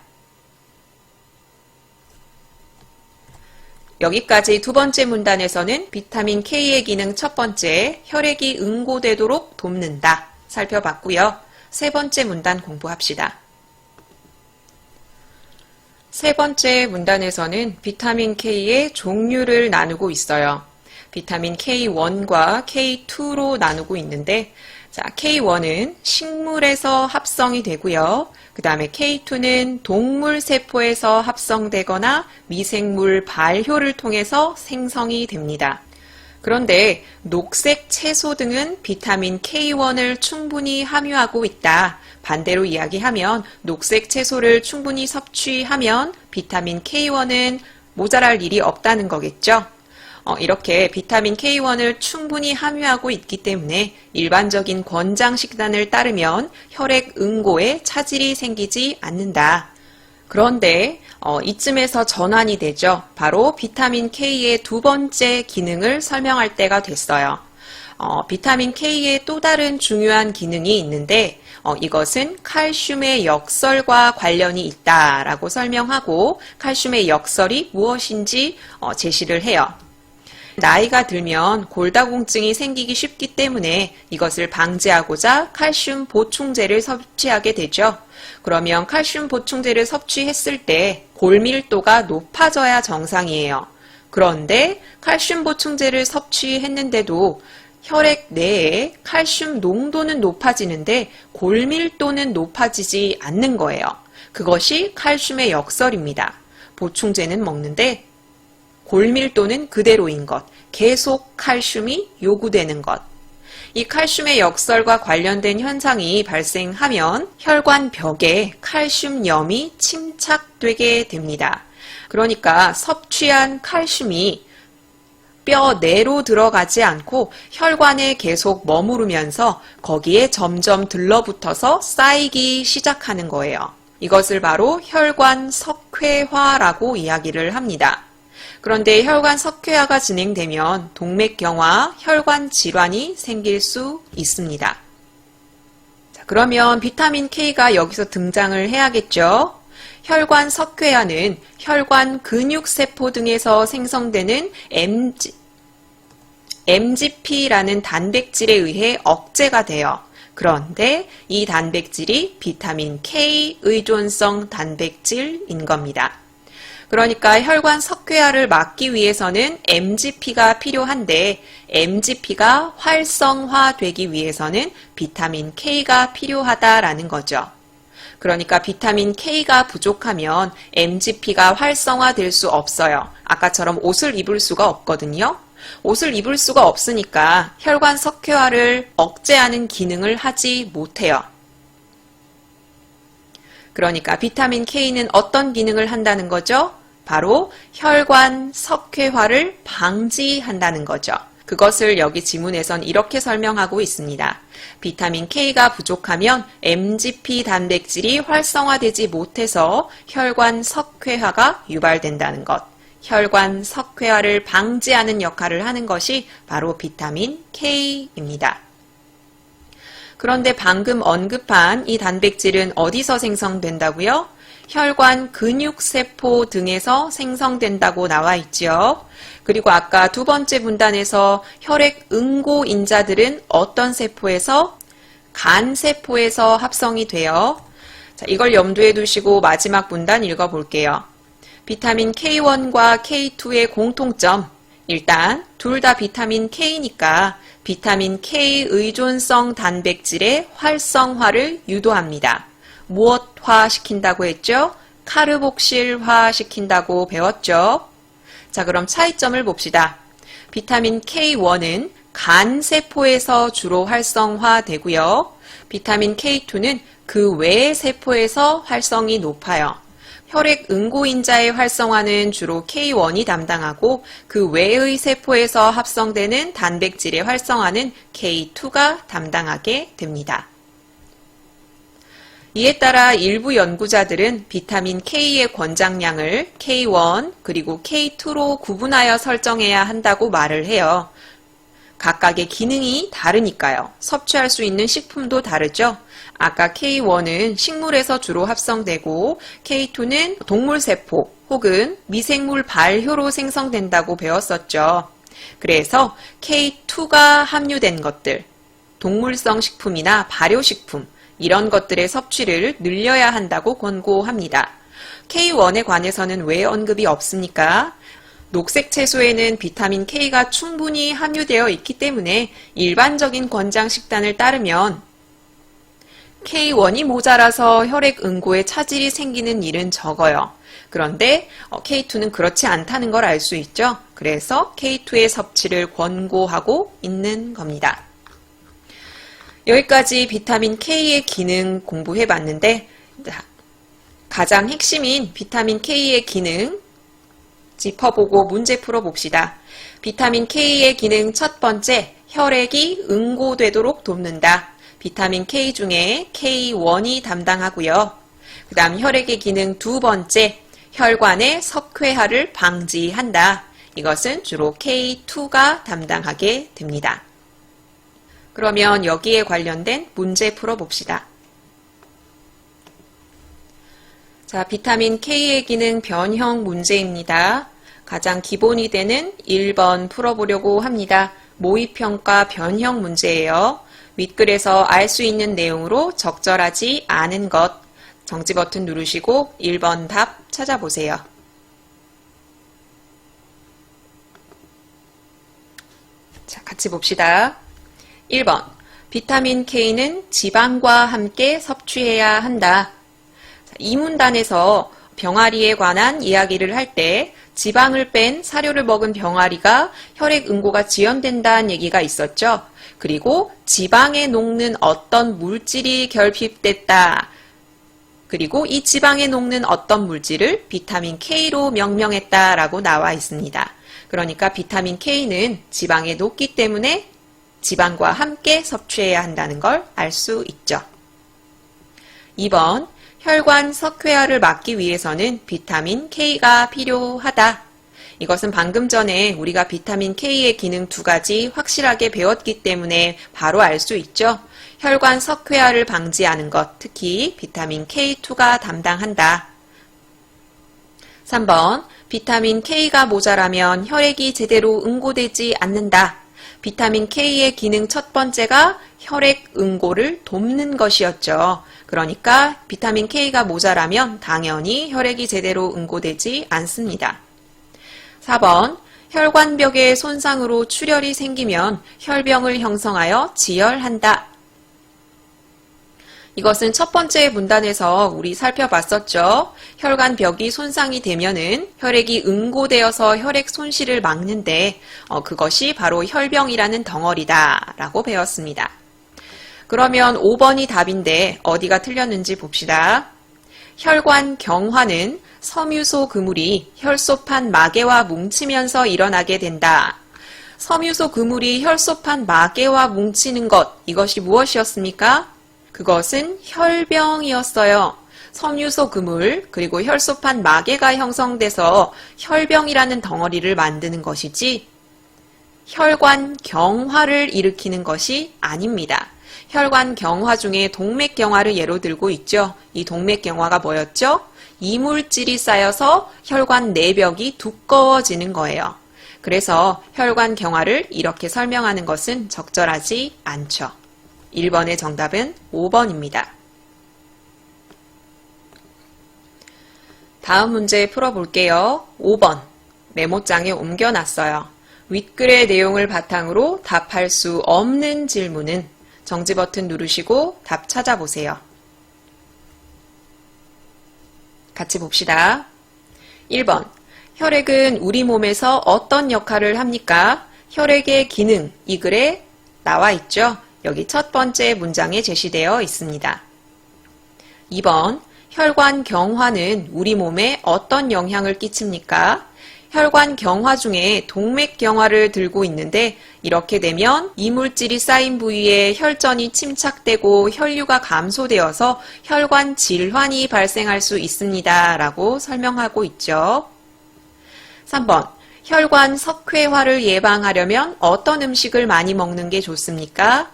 여기까지 두 번째 문단에서는 비타민 K의 기능 첫 번째, 혈액이 응고되도록 돕는다 살펴봤고요. 세 번째 문단 공부합시다. 세 번째 문단에서는 비타민 K의 종류를 나누고 있어요. 비타민 K1과 K2로 나누고 있는데, 자, K1은 식물에서 합성이 되고요. 그 다음에 K2는 동물 세포에서 합성되거나 미생물 발효를 통해서 생성이 됩니다. 그런데 녹색 채소 등은 비타민 K1을 충분히 함유하고 있다. 반대로 이야기하면 녹색 채소를 충분히 섭취하면 비타민 K1은 모자랄 일이 없다는 거겠죠. 이렇게 비타민 K1을 충분히 함유하고 있기 때문에 일반적인 권장 식단을 따르면 혈액 응고에 차질이 생기지 않는다. 그런데 이쯤에서 전환이 되죠. 바로 비타민 K의 두 번째 기능을 설명할 때가 됐어요. 비타민 K의 또 다른 중요한 기능이 있는데 이것은 칼슘의 역설과 관련이 있다라고 설명하고 칼슘의 역설이 무엇인지 제시를 해요. 나이가 들면 골다공증이 생기기 쉽기 때문에 이것을 방지하고자 칼슘 보충제를 섭취하게 되죠. 그러면 칼슘 보충제를 섭취했을 때 골밀도가 높아져야 정상이에요. 그런데 칼슘 보충제를 섭취했는데도 혈액 내에 칼슘 농도는 높아지는데 골밀도는 높아지지 않는 거예요. 그것이 칼슘의 역설입니다. 보충제는 먹는데 골밀도는 그대로인 것, 계속 칼슘이 요구되는 것. 이 칼슘의 역설과 관련된 현상이 발생하면 혈관 벽에 칼슘염이 침착되게 됩니다. 그러니까 섭취한 칼슘이 뼈 내로 들어가지 않고 혈관에 계속 머무르면서 거기에 점점 들러붙어서 쌓이기 시작하는 거예요. 이것을 바로 혈관 석회화라고 이야기를 합니다. 그런데 혈관 석회화가 진행되면 동맥경화, 혈관 질환이 생길 수 있습니다. 자, 그러면 비타민 K가 여기서 등장을 해야겠죠? 혈관 석회화는 혈관 근육세포 등에서 생성되는 MGP라는 단백질에 의해 억제가 돼요. 그런데 이 단백질이 비타민 K 의존성 단백질인 겁니다. 그러니까 혈관 석회화를 막기 위해서는 MGP가 필요한데 MGP가 활성화되기 위해서는 비타민 K가 필요하다라는 거죠. 그러니까 비타민 K가 부족하면 MGP가 활성화될 수 없어요. 아까처럼 옷을 입을 수가 없거든요. 옷을 입을 수가 없으니까 혈관 석회화를 억제하는 기능을 하지 못해요. 그러니까 비타민 K는 어떤 기능을 한다는 거죠? 바로 혈관 석회화를 방지한다는 거죠. 그것을 여기 지문에선 이렇게 설명하고 있습니다. 비타민 K가 부족하면 MGP 단백질이 활성화되지 못해서 혈관 석회화가 유발된다는 것. 혈관 석회화를 방지하는 역할을 하는 것이 바로 비타민 K입니다. 그런데 방금 언급한 이 단백질은 어디서 생성된다고요? 혈관 근육세포 등에서 생성된다고 나와 있지요. 그리고 아까 두 번째 문단에서 혈액 응고인자들은 어떤 세포에서? 간세포에서 합성이 돼요. 자, 이걸 염두에 두시고 마지막 문단 읽어볼게요. 비타민 K1과 K2의 공통점. 일단 둘 다 비타민 K니까 비타민 K 의존성 단백질의 활성화를 유도합니다. 무엇화 시킨다고 했죠? 카르복실화 시킨다고 배웠죠? 자, 그럼 차이점을 봅시다. 비타민 K1은 간세포에서 주로 활성화되고요. 비타민 K2는 그 외의 세포에서 활성이 높아요. 혈액 응고인자의 활성화는 주로 K1이 담당하고 그 외의 세포에서 합성되는 단백질의 활성화는 K2가 담당하게 됩니다. 이에 따라 일부 연구자들은 비타민 K의 권장량을 K1 그리고 K2로 구분하여 설정해야 한다고 말을 해요. 각각의 기능이 다르니까요. 섭취할 수 있는 식품도 다르죠. 아까 K1은 식물에서 주로 합성되고 K2는 동물세포 혹은 미생물 발효로 생성된다고 배웠었죠. 그래서 K2가 함유된 것들, 동물성 식품이나 발효식품, 이런 것들의 섭취를 늘려야 한다고 권고합니다. K1에 관해서는 왜 언급이 없습니까? 녹색 채소에는 비타민 K가 충분히 함유되어 있기 때문에 일반적인 권장 식단을 따르면 K1이 모자라서 혈액 응고에 차질이 생기는 일은 적어요. 그런데 K2는 그렇지 않다는 걸 알 수 있죠. 그래서 K2의 섭취를 권고하고 있는 겁니다. 여기까지 비타민 K의 기능 공부해 봤는데 가장 핵심인 비타민 K의 기능 짚어보고 문제 풀어봅시다. 비타민 K의 기능 첫 번째, 혈액이 응고되도록 돕는다. 비타민 K 중에 K1이 담당하고요. 그 다음 혈액의 기능 두 번째, 혈관의 석회화를 방지한다. 이것은 주로 K2가 담당하게 됩니다. 그러면 여기에 관련된 문제 풀어봅시다. 자, 비타민 K의 기능 변형 문제입니다. 가장 기본이 되는 1번 풀어보려고 합니다. 모의평가 변형 문제예요. 윗글에서 알 수 있는 내용으로 적절하지 않은 것 정지 버튼 누르시고 1번 답 찾아보세요. 자, 같이 봅시다. 1번, 비타민 K는 지방과 함께 섭취해야 한다. 이 문단에서 병아리에 관한 이야기를 할 때 지방을 뺀 사료를 먹은 병아리가 혈액 응고가 지연된다는 얘기가 있었죠. 그리고 지방에 녹는 어떤 물질이 결핍됐다. 그리고 이 지방에 녹는 어떤 물질을 비타민 K로 명명했다라고 나와 있습니다. 그러니까 비타민 K는 지방에 녹기 때문에 지방과 함께 섭취해야 한다는 걸 알 수 있죠. 2번, 혈관 석회화를 막기 위해서는 비타민 K가 필요하다. 이것은 방금 전에 우리가 비타민 K의 기능 두 가지 확실하게 배웠기 때문에 바로 알 수 있죠. 혈관 석회화를 방지하는 것, 특히 비타민 K2가 담당한다. 3번, 비타민 K가 모자라면 혈액이 제대로 응고되지 않는다. 비타민 K의 기능 첫 번째가 혈액 응고를 돕는 것이었죠. 그러니까 비타민 K가 모자라면 당연히 혈액이 제대로 응고되지 않습니다. 4번, 혈관벽의 손상으로 출혈이 생기면 혈병을 형성하여 지혈한다. 이것은 첫 번째 문단에서 우리 살펴봤었죠. 혈관벽이 손상이 되면은 혈액이 응고되어서 혈액 손실을 막는데 그것이 바로 혈병이라는 덩어리다 라고 배웠습니다. 그러면 5번이 답인데 어디가 틀렸는지 봅시다. 혈관 경화는 섬유소 그물이 혈소판 마개와 뭉치면서 일어나게 된다. 섬유소 그물이 혈소판 마개와 뭉치는 것, 이것이 무엇이었습니까? 그것은 혈병이었어요. 섬유소 그물 그리고 혈소판 마개가 형성돼서 혈병이라는 덩어리를 만드는 것이지 혈관 경화를 일으키는 것이 아닙니다. 혈관 경화 중에 동맥 경화를 예로 들고 있죠. 이 동맥 경화가 뭐였죠? 이물질이 쌓여서 혈관 내벽이 두꺼워지는 거예요. 그래서 혈관 경화를 이렇게 설명하는 것은 적절하지 않죠. 1번의 정답은 5번입니다. 다음 문제 풀어볼게요. 5번. 메모장에 옮겨놨어요. 윗글의 내용을 바탕으로 답할 수 없는 질문은 정지 버튼 누르시고 답 찾아보세요. 같이 봅시다. 1번. 혈액은 우리 몸에서 어떤 역할을 합니까? 혈액의 기능, 이 글에 나와 있죠. 여기 첫 번째 문장에 제시되어 있습니다. 2번. 혈관 경화는 우리 몸에 어떤 영향을 끼칩니까? 혈관 경화 중에 동맥 경화를 들고 있는데 이렇게 되면 이물질이 쌓인 부위에 혈전이 침착되고 혈류가 감소되어서 혈관 질환이 발생할 수 있습니다. 라고 설명하고 있죠. 3번. 혈관 석회화를 예방하려면 어떤 음식을 많이 먹는 게 좋습니까?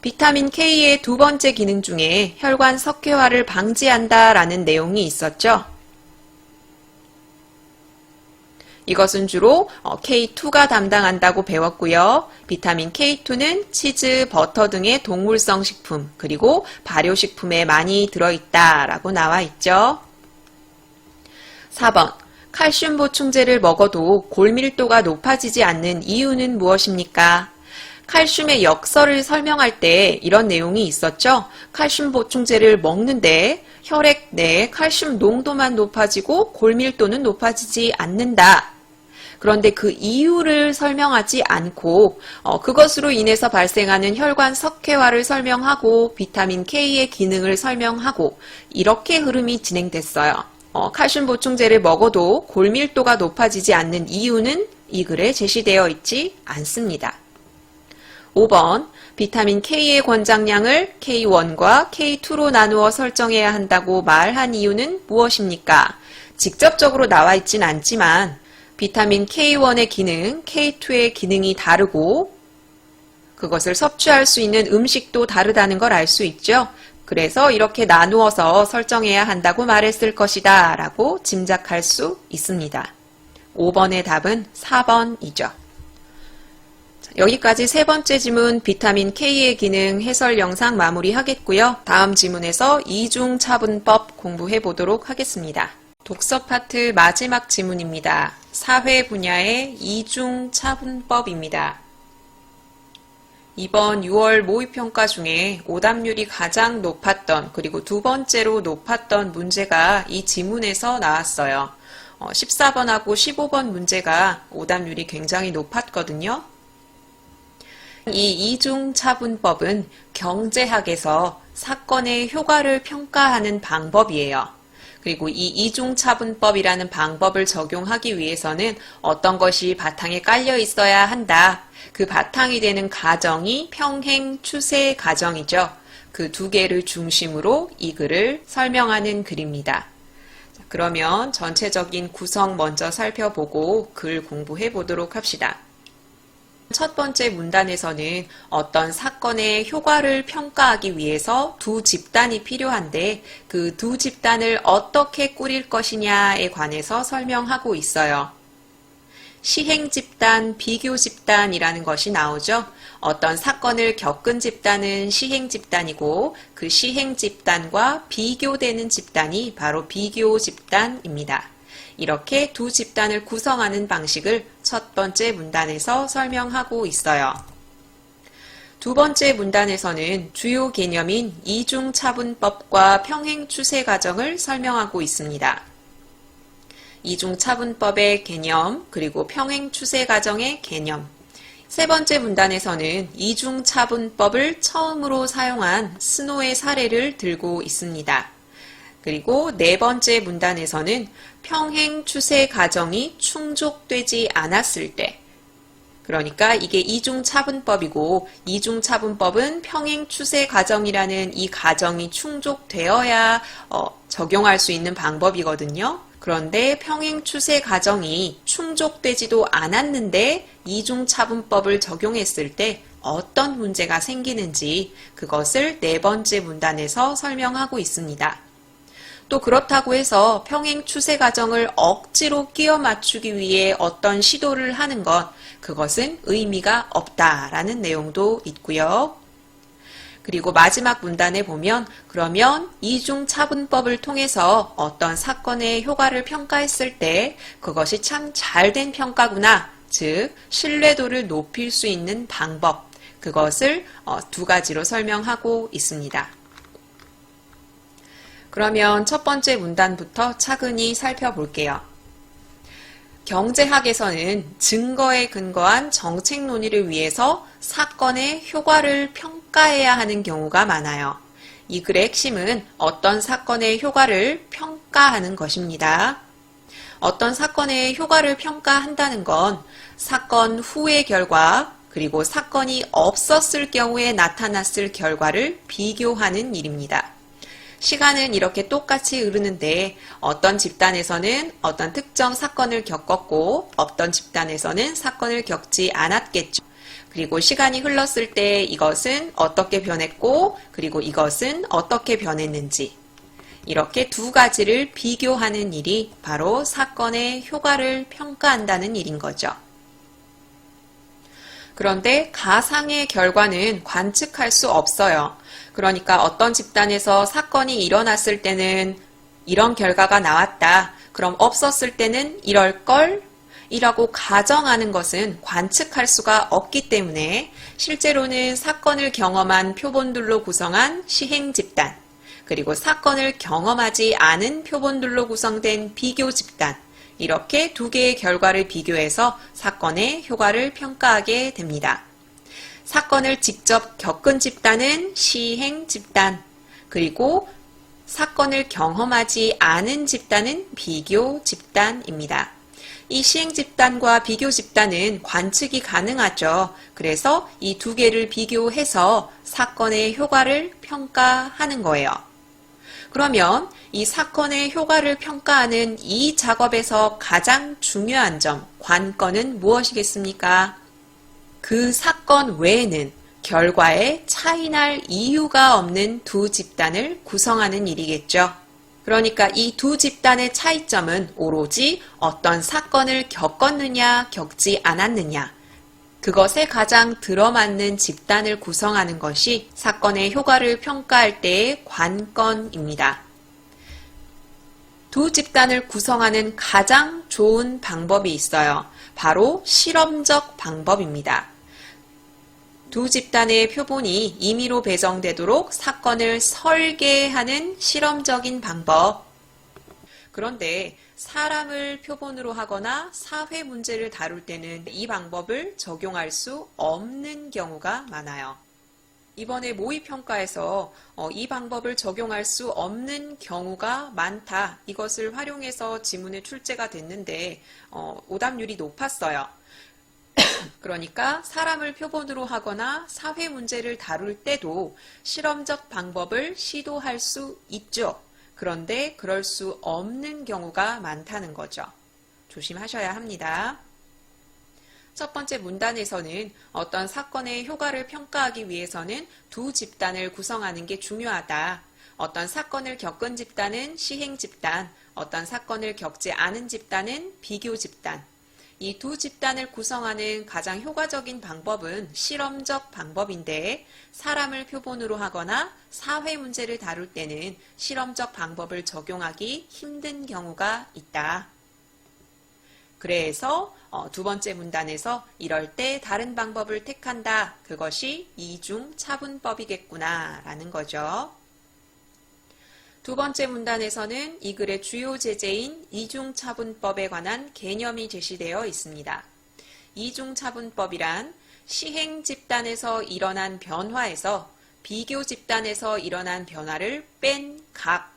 비타민 K의 두 번째 기능 중에 혈관 석회화를 방지한다라는 내용이 있었죠. 이것은 주로 K2가 담당한다고 배웠고요. 비타민 K2는 치즈, 버터 등의 동물성 식품, 그리고 발효식품에 많이 들어있다라고 나와 있죠. 4번. 칼슘 보충제를 먹어도 골밀도가 높아지지 않는 이유는 무엇입니까? 칼슘의 역설을 설명할 때 이런 내용이 있었죠. 칼슘 보충제를 먹는데 혈액 내에 칼슘 농도만 높아지고 골밀도는 높아지지 않는다. 그런데 그 이유를 설명하지 않고 그것으로 인해서 발생하는 혈관 석회화를 설명하고 비타민 K의 기능을 설명하고 이렇게 흐름이 진행됐어요. 칼슘 보충제를 먹어도 골밀도가 높아지지 않는 이유는 이 글에 제시되어 있지 않습니다. 5번, 비타민 K의 권장량을 K1과 K2로 나누어 설정해야 한다고 말한 이유는 무엇입니까? 직접적으로 나와 있진 않지만 비타민 K1의 기능, K2의 기능이 다르고 그것을 섭취할 수 있는 음식도 다르다는 걸 알 수 있죠. 그래서 이렇게 나누어서 설정해야 한다고 말했을 것이다 라고 짐작할 수 있습니다. 5번의 답은 4번이죠. 여기까지 세 번째 지문 비타민 K의 기능 해설 영상 마무리하겠고요. 다음 지문에서 이중 차분법 공부해 보도록 하겠습니다. 독서 파트 마지막 지문입니다. 사회 분야의 이중 차분법입니다. 이번 6월 모의평가 중에 오답률이 가장 높았던 그리고 두 번째로 높았던 문제가 이 지문에서 나왔어요. 14번하고 15번 문제가 오답률이 굉장히 높았거든요. 이 이중차분법은 경제학에서 사건의 효과를 평가하는 방법이에요. 그리고 이 이중차분법이라는 방법을 적용하기 위해서는 어떤 것이 바탕에 깔려 있어야 한다. 그 바탕이 되는 가정이 평행 추세 가정이죠. 그 두 개를 중심으로 이 글을 설명하는 글입니다. 자, 그러면 전체적인 구성 먼저 살펴보고 글 공부해 보도록 합시다. 첫 번째 문단에서는 어떤 사건의 효과를 평가하기 위해서 두 집단이 필요한데 그 두 집단을 어떻게 꾸릴 것이냐에 관해서 설명하고 있어요. 시행 집단, 비교 집단이라는 것이 나오죠. 어떤 사건을 겪은 집단은 시행 집단이고 그 시행 집단과 비교되는 집단이 바로 비교 집단입니다. 이렇게 두 집단을 구성하는 방식을 첫 번째 문단에서 설명하고 있어요. 두 번째 문단에서는 주요 개념인 이중차분법과 평행추세 과정을 설명하고 있습니다. 이중차분법의 개념, 그리고 평행추세 과정의 개념. 세 번째 문단에서는 이중차분법을 처음으로 사용한 스노의 사례를 들고 있습니다. 그리고 네 번째 문단에서는 평행추세 과정이 충족되지 않았을 때, 그러니까 이게 이중차분법이고 이중차분법은 평행추세 과정이라는 이 과정이 충족되어야 적용할 수 있는 방법이거든요. 그런데 평행추세 과정이 충족되지도 않았는데 이중차분법을 적용했을 때 어떤 문제가 생기는지 그것을 네 번째 문단에서 설명하고 있습니다. 또 그렇다고 해서 평행 추세 과정을 억지로 끼워 맞추기 위해 어떤 시도를 하는 것, 그것은 의미가 없다라는 내용도 있고요. 그리고 마지막 문단에 보면 그러면 이중차분법을 통해서 어떤 사건의 효과를 평가했을 때 그것이 참 잘된 평가구나, 즉 신뢰도를 높일 수 있는 방법, 그것을 두 가지로 설명하고 있습니다. 그러면 첫 번째 문단부터 차근히 살펴볼게요. 경제학에서는 증거에 근거한 정책 논의를 위해서 사건의 효과를 평가해야 하는 경우가 많아요. 이 글의 핵심은 어떤 사건의 효과를 평가하는 것입니다. 어떤 사건의 효과를 평가한다는 건 사건 후의 결과, 그리고 사건이 없었을 경우에 나타났을 결과를 비교하는 일입니다. 시간은 이렇게 똑같이 흐르는데 어떤 집단에서는 어떤 특정 사건을 겪었고 어떤 집단에서는 사건을 겪지 않았겠죠. 그리고 시간이 흘렀을 때 이것은 어떻게 변했고 그리고 이것은 어떻게 변했는지, 이렇게 두 가지를 비교하는 일이 바로 사건의 효과를 평가한다는 일인 거죠. 그런데 가상의 결과는 관측할 수 없어요. 그러니까 어떤 집단에서 사건이 일어났을 때는 이런 결과가 나왔다. 그럼 없었을 때는 이럴 걸 이라고 가정하는 것은 관측할 수가 없기 때문에 실제로는 사건을 경험한 표본들로 구성한 시행 집단, 그리고 사건을 경험하지 않은 표본들로 구성된 비교 집단, 이렇게 두 개의 결과를 비교해서 사건의 효과를 평가하게 됩니다. 사건을 직접 겪은 집단은 시행 집단, 그리고 사건을 경험하지 않은 집단은 비교 집단입니다. 이 시행 집단과 비교 집단은 관측이 가능하죠. 그래서 이 두 개를 비교해서 사건의 효과를 평가하는 거예요. 그러면 이 사건의 효과를 평가하는 이 작업에서 가장 중요한 점, 관건은 무엇이겠습니까? 그 사건 외에는 결과에 차이날 이유가 없는 두 집단을 구성하는 일이겠죠. 그러니까 이 두 집단의 차이점은 오로지 어떤 사건을 겪었느냐, 겪지 않았느냐, 그것에 가장 들어맞는 집단을 구성하는 것이 사건의 효과를 평가할 때의 관건입니다. 두 집단을 구성하는 가장 좋은 방법이 있어요. 바로 실험적 방법입니다. 두 집단의 표본이 임의로 배정되도록 사건을 설계하는 실험적인 방법. 그런데 사람을 표본으로 하거나 사회 문제를 다룰 때는 이 방법을 적용할 수 없는 경우가 많아요. 이번에 모의평가에서 이 방법을 적용할 수 없는 경우가 많다. 이것을 활용해서 지문에 출제가 됐는데 오답률이 높았어요. 그러니까 사람을 표본으로 하거나 사회 문제를 다룰 때도 실험적 방법을 시도할 수 있죠. 그런데 그럴 수 없는 경우가 많다는 거죠. 조심하셔야 합니다. 첫 번째 문단에서는 어떤 사건의 효과를 평가하기 위해서는 두 집단을 구성하는 게 중요하다. 어떤 사건을 겪은 집단은 시행 집단, 어떤 사건을 겪지 않은 집단은 비교 집단. 이 두 집단을 구성하는 가장 효과적인 방법은 실험적 방법인데 사람을 표본으로 하거나 사회 문제를 다룰 때는 실험적 방법을 적용하기 힘든 경우가 있다. 그래서 두 번째 문단에서 이럴 때 다른 방법을 택한다. 그것이 이중차분법이겠구나 라는 거죠. 두 번째 문단에서는 이 글의 주요 제재인 이중차분법에 관한 개념이 제시되어 있습니다. 이중차분법이란 시행 집단에서 일어난 변화에서 비교 집단에서 일어난 변화를 뺀 값,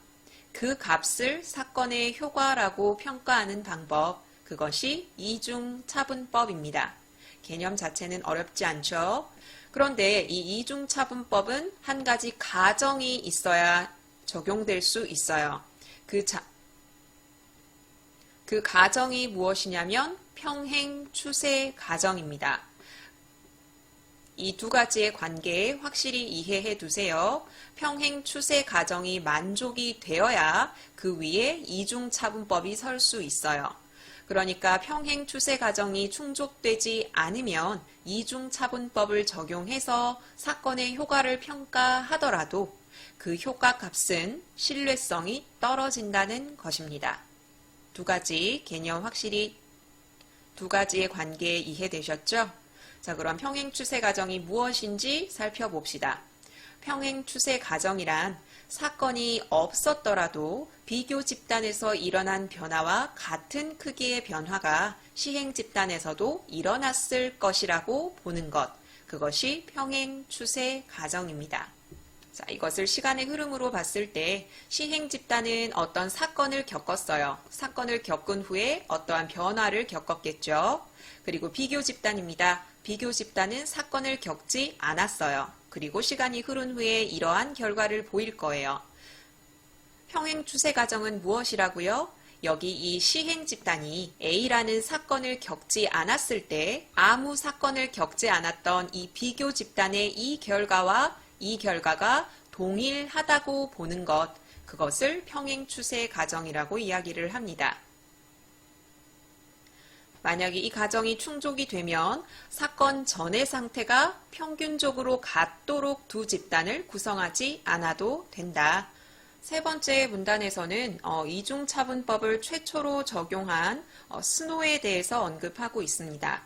그 값을 사건의 효과라고 평가하는 방법, 그것이 이중차분법입니다. 개념 자체는 어렵지 않죠? 그런데 이 이중차분법은 한 가지 가정이 있어야 적용될 수 있어요. 그 가정이 무엇이냐면 평행 추세 가정입니다. 이 두 가지의 관계에 확실히 이해해 두세요. 평행 추세 가정이 만족이 되어야 그 위에 이중차분법이 설 수 있어요. 그러니까 평행 추세 가정이 충족되지 않으면 이중차분법을 적용해서 사건의 효과를 평가하더라도 그 효과 값은 신뢰성이 떨어진다는 것입니다. 두 가지 개념 확실히 두 가지의 관계 이해되셨죠? 자, 그럼 평행 추세 가정이 무엇인지 살펴봅시다. 평행 추세 가정이란 사건이 없었더라도 비교 집단에서 일어난 변화와 같은 크기의 변화가 시행 집단에서도 일어났을 것이라고 보는 것. 그것이 평행 추세 가정입니다. 자, 이것을 시간의 흐름으로 봤을 때 시행 집단은 어떤 사건을 겪었어요. 사건을 겪은 후에 어떠한 변화를 겪었겠죠. 그리고 비교 집단입니다. 비교 집단은 사건을 겪지 않았어요. 그리고 시간이 흐른 후에 이러한 결과를 보일 거예요. 평행 추세 가정은 무엇이라고요? 여기 이 시행 집단이 A라는 사건을 겪지 않았을 때 아무 사건을 겪지 않았던 이 비교 집단의 이 결과와 이 결과가 동일하다고 보는 것, 그것을 평행추세 가정이라고 이야기를 합니다. 만약에 이 가정이 충족이 되면 사건 전의 상태가 평균적으로 같도록 두 집단을 구성하지 않아도 된다. 세 번째 문단에서는 이중차분법을 최초로 적용한 스노에 대해서 언급하고 있습니다.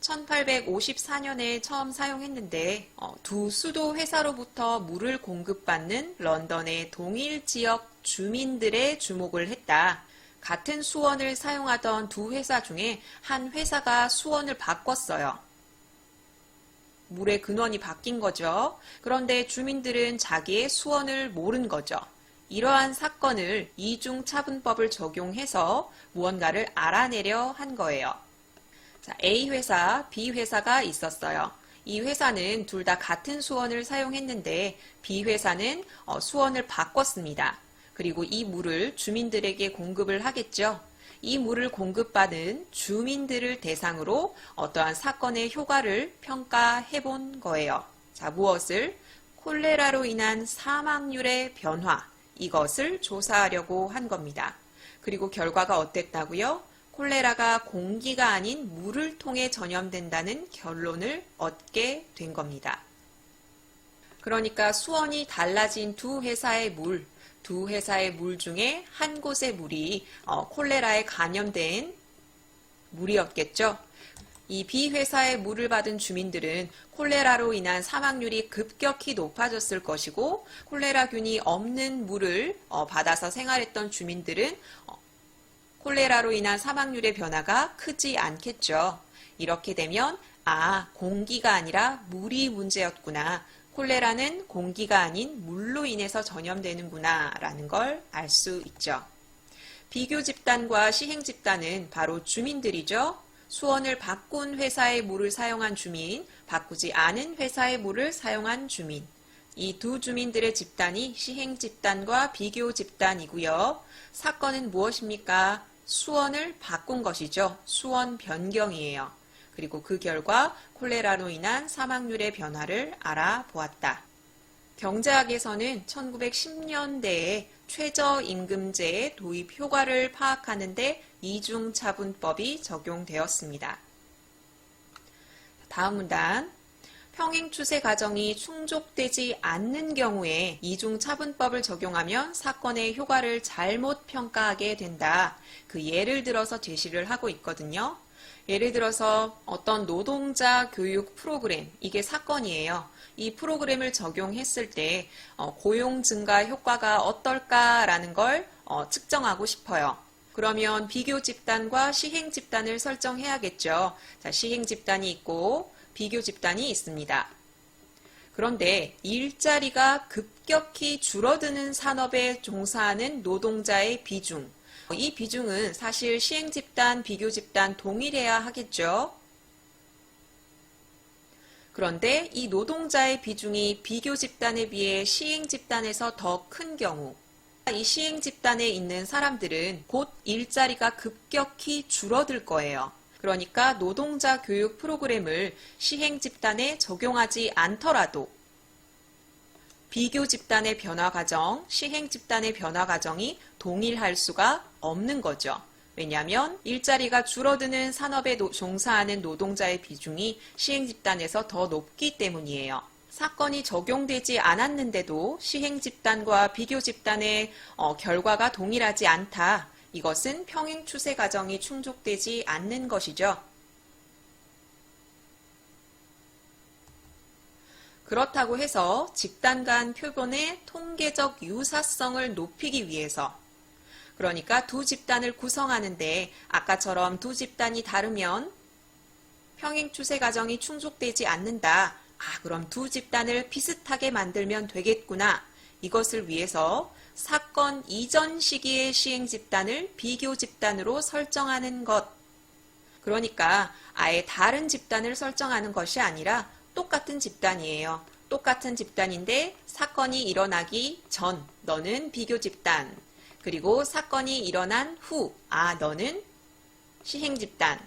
1854년에 처음 사용했는데 두 수도 회사로부터 물을 공급받는 런던의 동일 지역 주민들의 주목을 했다. 같은 수원을 사용하던 두 회사 중에 한 회사가 수원을 바꿨어요. 물의 근원이 바뀐 거죠. 그런데 주민들은 자기의 수원을 모른 거죠. 이러한 사건을 이중차분법을 적용해서 무언가를 알아내려 한 거예요. 자, A 회사, B 회사가 있었어요. 이 회사는 둘 다 같은 수원을 사용했는데 B 회사는 수원을 바꿨습니다. 그리고 이 물을 주민들에게 공급을 하겠죠. 이 물을 공급받은 주민들을 대상으로 어떠한 사건의 효과를 평가해 본 거예요. 자, 무엇을? 콜레라로 인한 사망률의 변화, 이것을 조사하려고 한 겁니다. 그리고 결과가 어땠다고요? 콜레라가 공기가 아닌 물을 통해 전염된다는 결론을 얻게 된 겁니다. 그러니까 수원이 달라진 두 회사의 물 중에 한 곳의 물이 콜레라에 감염된 물이었겠죠. 이 B 회사의 물을 받은 주민들은 콜레라로 인한 사망률이 급격히 높아졌을 것이고, 콜레라균이 없는 물을 받아서 생활했던 주민들은 콜레라로 인한 사망률의 변화가 크지 않겠죠. 이렇게 되면 공기가 아니라 물이 문제였구나. 콜레라는 공기가 아닌 물로 인해서 전염되는구나 라는 걸 알 수 있죠. 비교 집단과 시행 집단은 바로 주민들이죠. 수원을 바꾼 회사의 물을 사용한 주민, 바꾸지 않은 회사의 물을 사용한 주민. 이 두 주민들의 집단이 시행 집단과 비교 집단이고요. 사건은 무엇입니까? 수원을 바꾼 것이죠. 수원 변경이에요. 그리고 그 결과 콜레라로 인한 사망률의 변화를 알아보았다. 경제학에서는 1910년대에 최저임금제의 도입 효과를 파악하는 데 이중차분법이 적용되었습니다. 다음 문단. 평행추세 가정이 충족되지 않는 경우에 이중차분법을 적용하면 사건의 효과를 잘못 평가하게 된다. 그 예를 들어서 제시를 하고 있거든요. 예를 들어서 어떤 노동자 교육 프로그램, 이게 사건이에요. 이 프로그램을 적용했을 때 고용 증가 효과가 어떨까라는 걸 측정하고 싶어요. 그러면 비교 집단과 시행 집단을 설정해야겠죠. 자, 시행 집단이 있고 비교 집단이 있습니다. 그런데 일자리가 급격히 줄어드는 산업에 종사하는 노동자의 비중, 이 비중은 사실 시행 집단, 비교 집단 동일해야 하겠죠. 그런데 이 노동자의 비중이 비교 집단에 비해 시행 집단에서 더 큰 경우, 이 시행 집단에 있는 사람들은 곧 일자리가 급격히 줄어들 거예요. 그러니까 노동자 교육 프로그램을 시행 집단에 적용하지 않더라도 비교 집단의 변화 과정, 시행 집단의 변화 과정이 동일할 수가 없는 거죠. 왜냐하면 일자리가 줄어드는 산업에 종사하는 노동자의 비중이 시행 집단에서 더 높기 때문이에요. 사건이 적용되지 않았는데도 시행 집단과 비교 집단의 결과가 동일하지 않다. 이것은 평행 추세 과정이 충족되지 않는 것이죠. 그렇다고 해서 집단 간 표본의 통계적 유사성을 높이기 위해서, 그러니까 두 집단을 구성하는데 아까처럼 두 집단이 다르면 평행 추세 과정이 충족되지 않는다. 그럼 두 집단을 비슷하게 만들면 되겠구나. 이것을 위해서 사건 이전 시기의 시행 집단을 비교 집단으로 설정하는 것. 그러니까 아예 다른 집단을 설정하는 것이 아니라 똑같은 집단이에요. 똑같은 집단인데 사건이 일어나기 전 너는 비교 집단, 그리고 사건이 일어난 후 너는 시행 집단.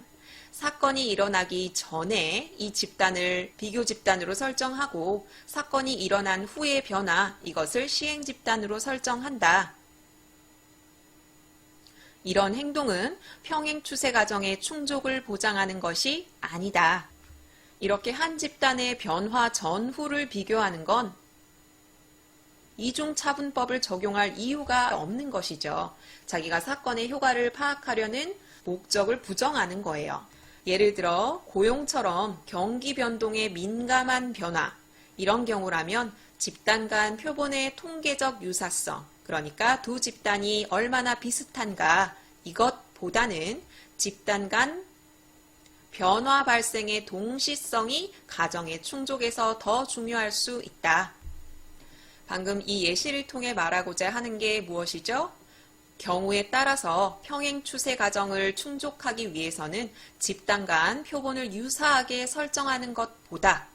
사건이 일어나기 전에 이 집단을 비교 집단으로 설정하고 사건이 일어난 후의 변화, 이것을 시행 집단으로 설정한다. 이런 행동은 평행 추세 과정의 충족을 보장하는 것이 아니다. 이렇게 한 집단의 변화 전후를 비교하는 건 이중차분법을 적용할 이유가 없는 것이죠. 자기가 사건의 효과를 파악하려는 목적을 부정하는 거예요. 예를 들어 고용처럼 경기 변동에 민감한 변화, 이런 경우라면 집단 간 표본의 통계적 유사성, 그러니까 두 집단이 얼마나 비슷한가, 이것보다는 집단 간 변화 발생의 동시성이 가정의 충족에서 더 중요할 수 있다. 방금 이 예시를 통해 말하고자 하는 게 무엇이죠? 경우에 따라서 평행 추세 과정을 충족하기 위해서는 집단 간 표본을 유사하게 설정하는 것보다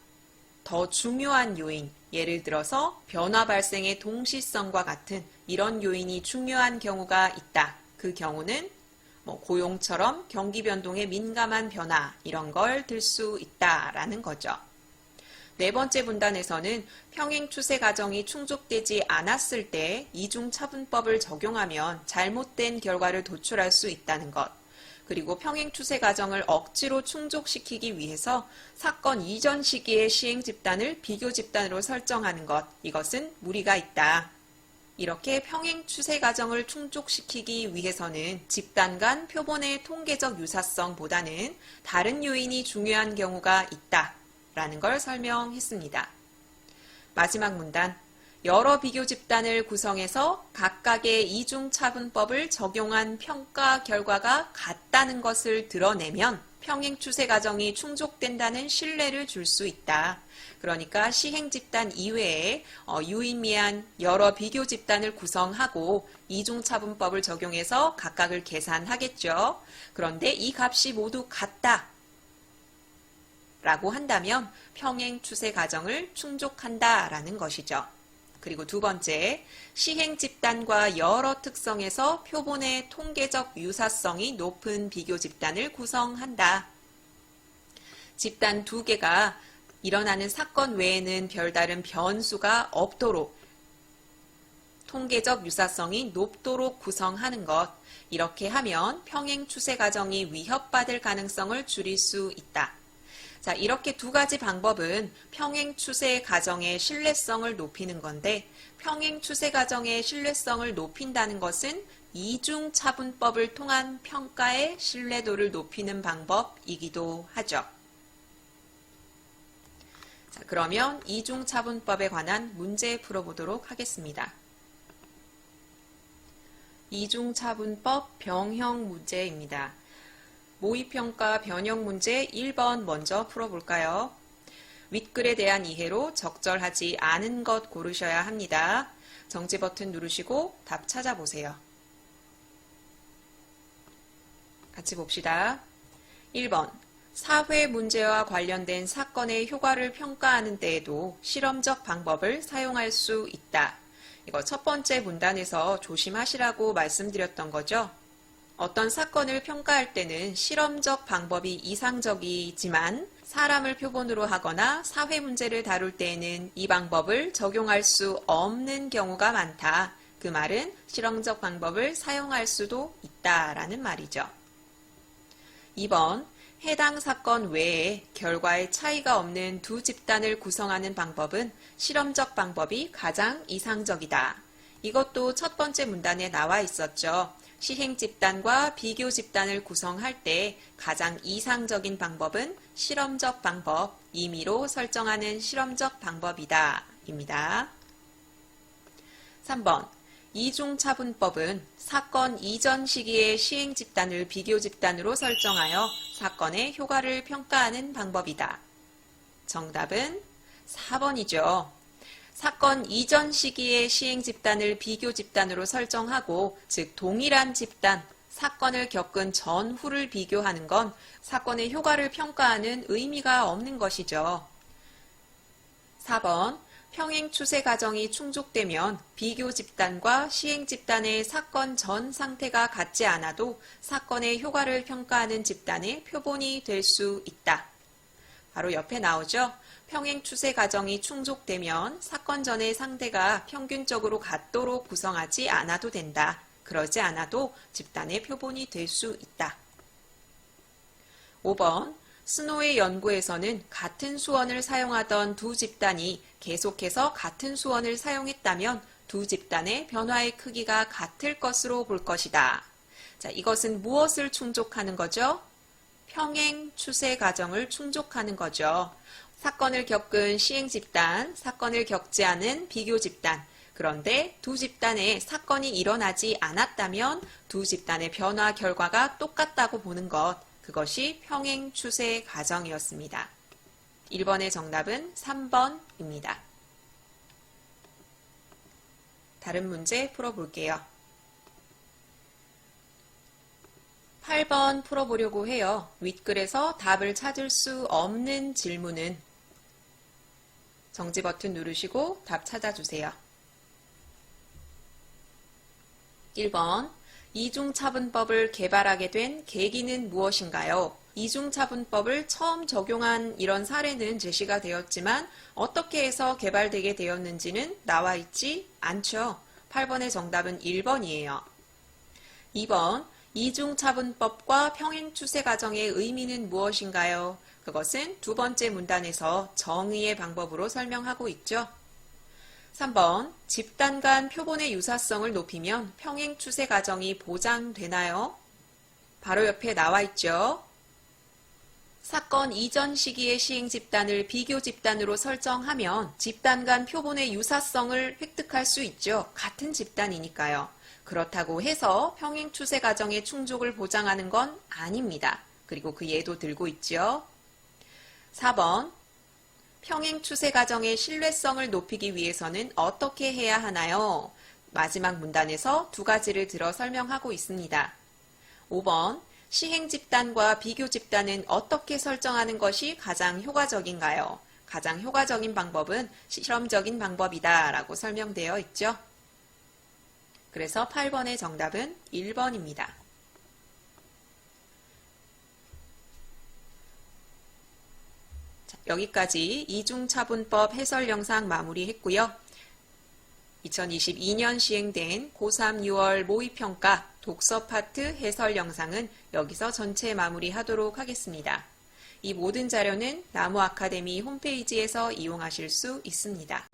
더 중요한 요인, 예를 들어서 변화 발생의 동시성과 같은 이런 요인이 중요한 경우가 있다. 그 경우는 고용처럼 경기 변동에 민감한 변화, 이런 걸 들 수 있다라는 거죠. 네 번째 분단에서는 평행 추세 과정이 충족되지 않았을 때 이중차분법을 적용하면 잘못된 결과를 도출할 수 있다는 것, 그리고 평행 추세 과정을 억지로 충족시키기 위해서 사건 이전 시기의 시행 집단을 비교 집단으로 설정하는 것, 이것은 무리가 있다. 이렇게 평행 추세 과정을 충족시키기 위해서는 집단 간 표본의 통계적 유사성보다는 다른 요인이 중요한 경우가 있다. 라는 걸 설명했습니다. 마지막 문단, 여러 비교 집단을 구성해서 각각의 이중차분법을 적용한 평가 결과가 같다는 것을 드러내면 평행 추세 과정이 충족된다는 신뢰를 줄 수 있다. 그러니까 시행 집단 이외에 유의미한 여러 비교 집단을 구성하고 이중차분법을 적용해서 각각을 계산하겠죠. 그런데 이 값이 모두 같다. 라고 한다면 평행 추세 과정을 충족한다라는 것이죠. 그리고 두 번째, 시행 집단과 여러 특성에서 표본의 통계적 유사성이 높은 비교 집단을 구성한다. 집단 두 개가 일어나는 사건 외에는 별다른 변수가 없도록 통계적 유사성이 높도록 구성하는 것, 이렇게 하면 평행 추세 과정이 위협받을 가능성을 줄일 수 있다. 자, 이렇게 두 가지 방법은 평행 추세 과정의 신뢰성을 높이는 건데, 평행 추세 과정의 신뢰성을 높인다는 것은 이중차분법을 통한 평가의 신뢰도를 높이는 방법이기도 하죠. 자, 그러면 이중차분법에 관한 문제 풀어보도록 하겠습니다. 이중차분법 병형 문제입니다. 모의평가 변형 문제 1번 먼저 풀어볼까요? 윗글에 대한 이해로 적절하지 않은 것 고르셔야 합니다. 정지 버튼 누르시고 답 찾아보세요. 같이 봅시다. 1번, 사회 문제와 관련된 사건의 효과를 평가하는 데에도 실험적 방법을 사용할 수 있다. 이거 첫 번째 문단에서 조심하시라고 말씀드렸던 거죠. 어떤 사건을 평가할 때는 실험적 방법이 이상적이지만 사람을 표본으로 하거나 사회 문제를 다룰 때에는 이 방법을 적용할 수 없는 경우가 많다. 그 말은 실험적 방법을 사용할 수도 있다라는 말이죠. 2번, 해당 사건 외에 결과에 차이가 없는 두 집단을 구성하는 방법은 실험적 방법이 가장 이상적이다. 이것도 첫 번째 문단에 나와 있었죠. 시행 집단과 비교 집단을 구성할 때 가장 이상적인 방법은 실험적 방법, 임의로 설정하는 실험적 방법이다. 입니다. 3번, 이중차분법은 사건 이전 시기의 시행 집단을 비교 집단으로 설정하여 사건의 효과를 평가하는 방법이다. 정답은 4번이죠. 사건 이전 시기의 시행 집단을 비교 집단으로 설정하고, 즉 동일한 집단, 사건을 겪은 전후를 비교하는 건 사건의 효과를 평가하는 의미가 없는 것이죠. 4번, 평행 추세 과정이 충족되면 비교 집단과 시행 집단의 사건 전 상태가 같지 않아도 사건의 효과를 평가하는 집단의 표본이 될 수 있다. 바로 옆에 나오죠. 평행 추세 과정이 충족되면 사건 전의 상태가 평균적으로 같도록 구성하지 않아도 된다. 그러지 않아도 집단의 표본이 될 수 있다. 5번 스노의 연구에서는 같은 수원을 사용하던 두 집단이 계속해서 같은 수원을 사용했다면 두 집단의 변화의 크기가 같을 것으로 볼 것이다. 자, 이것은 무엇을 충족하는 거죠? 평행 추세 과정을 충족하는 거죠. 사건을 겪은 시행 집단, 사건을 겪지 않은 비교 집단, 그런데 두 집단에 사건이 일어나지 않았다면 두 집단의 변화 결과가 똑같다고 보는 것, 그것이 평행 추세 과정이었습니다. 1번의 정답은 3번입니다. 다른 문제 풀어볼게요. 8번 풀어보려고 해요. 윗글에서 답을 찾을 수 없는 질문은 정지 버튼 누르시고 답 찾아주세요. 1번 이중차분법을 개발하게 된 계기는 무엇인가요? 이중차분법을 처음 적용한 이런 사례는 제시가 되었지만 어떻게 해서 개발되게 되었는지는 나와 있지 않죠. 8번의 정답은 1번이에요. 2번 이중차분법과 평행추세 과정의 의미는 무엇인가요? 그것은 두 번째 문단에서 정의의 방법으로 설명하고 있죠. 3번 집단 간 표본의 유사성을 높이면 평행추세 과정이 보장되나요? 바로 옆에 나와 있죠. 사건 이전 시기의 시행 집단을 비교 집단으로 설정하면 집단 간 표본의 유사성을 획득할 수 있죠. 같은 집단이니까요. 그렇다고 해서 평행추세 과정의 충족을 보장하는 건 아닙니다. 그리고 그 예도 들고 있죠. 4번 평행추세 과정의 신뢰성을 높이기 위해서는 어떻게 해야 하나요? 마지막 문단에서 두 가지를 들어 설명하고 있습니다. 5번 시행 집단과 비교 집단은 어떻게 설정하는 것이 가장 효과적인가요? 가장 효과적인 방법은 실험적인 방법이다 라고 설명되어 있죠. 그래서 8번의 정답은 1번입니다. 자, 여기까지 이중차분법 해설 영상 마무리했고요. 2022년 시행된 고3 6월 모의평가 독서 파트 해설 영상은 여기서 전체 마무리하도록 하겠습니다. 이 모든 자료는 나무 아카데미 홈페이지에서 이용하실 수 있습니다.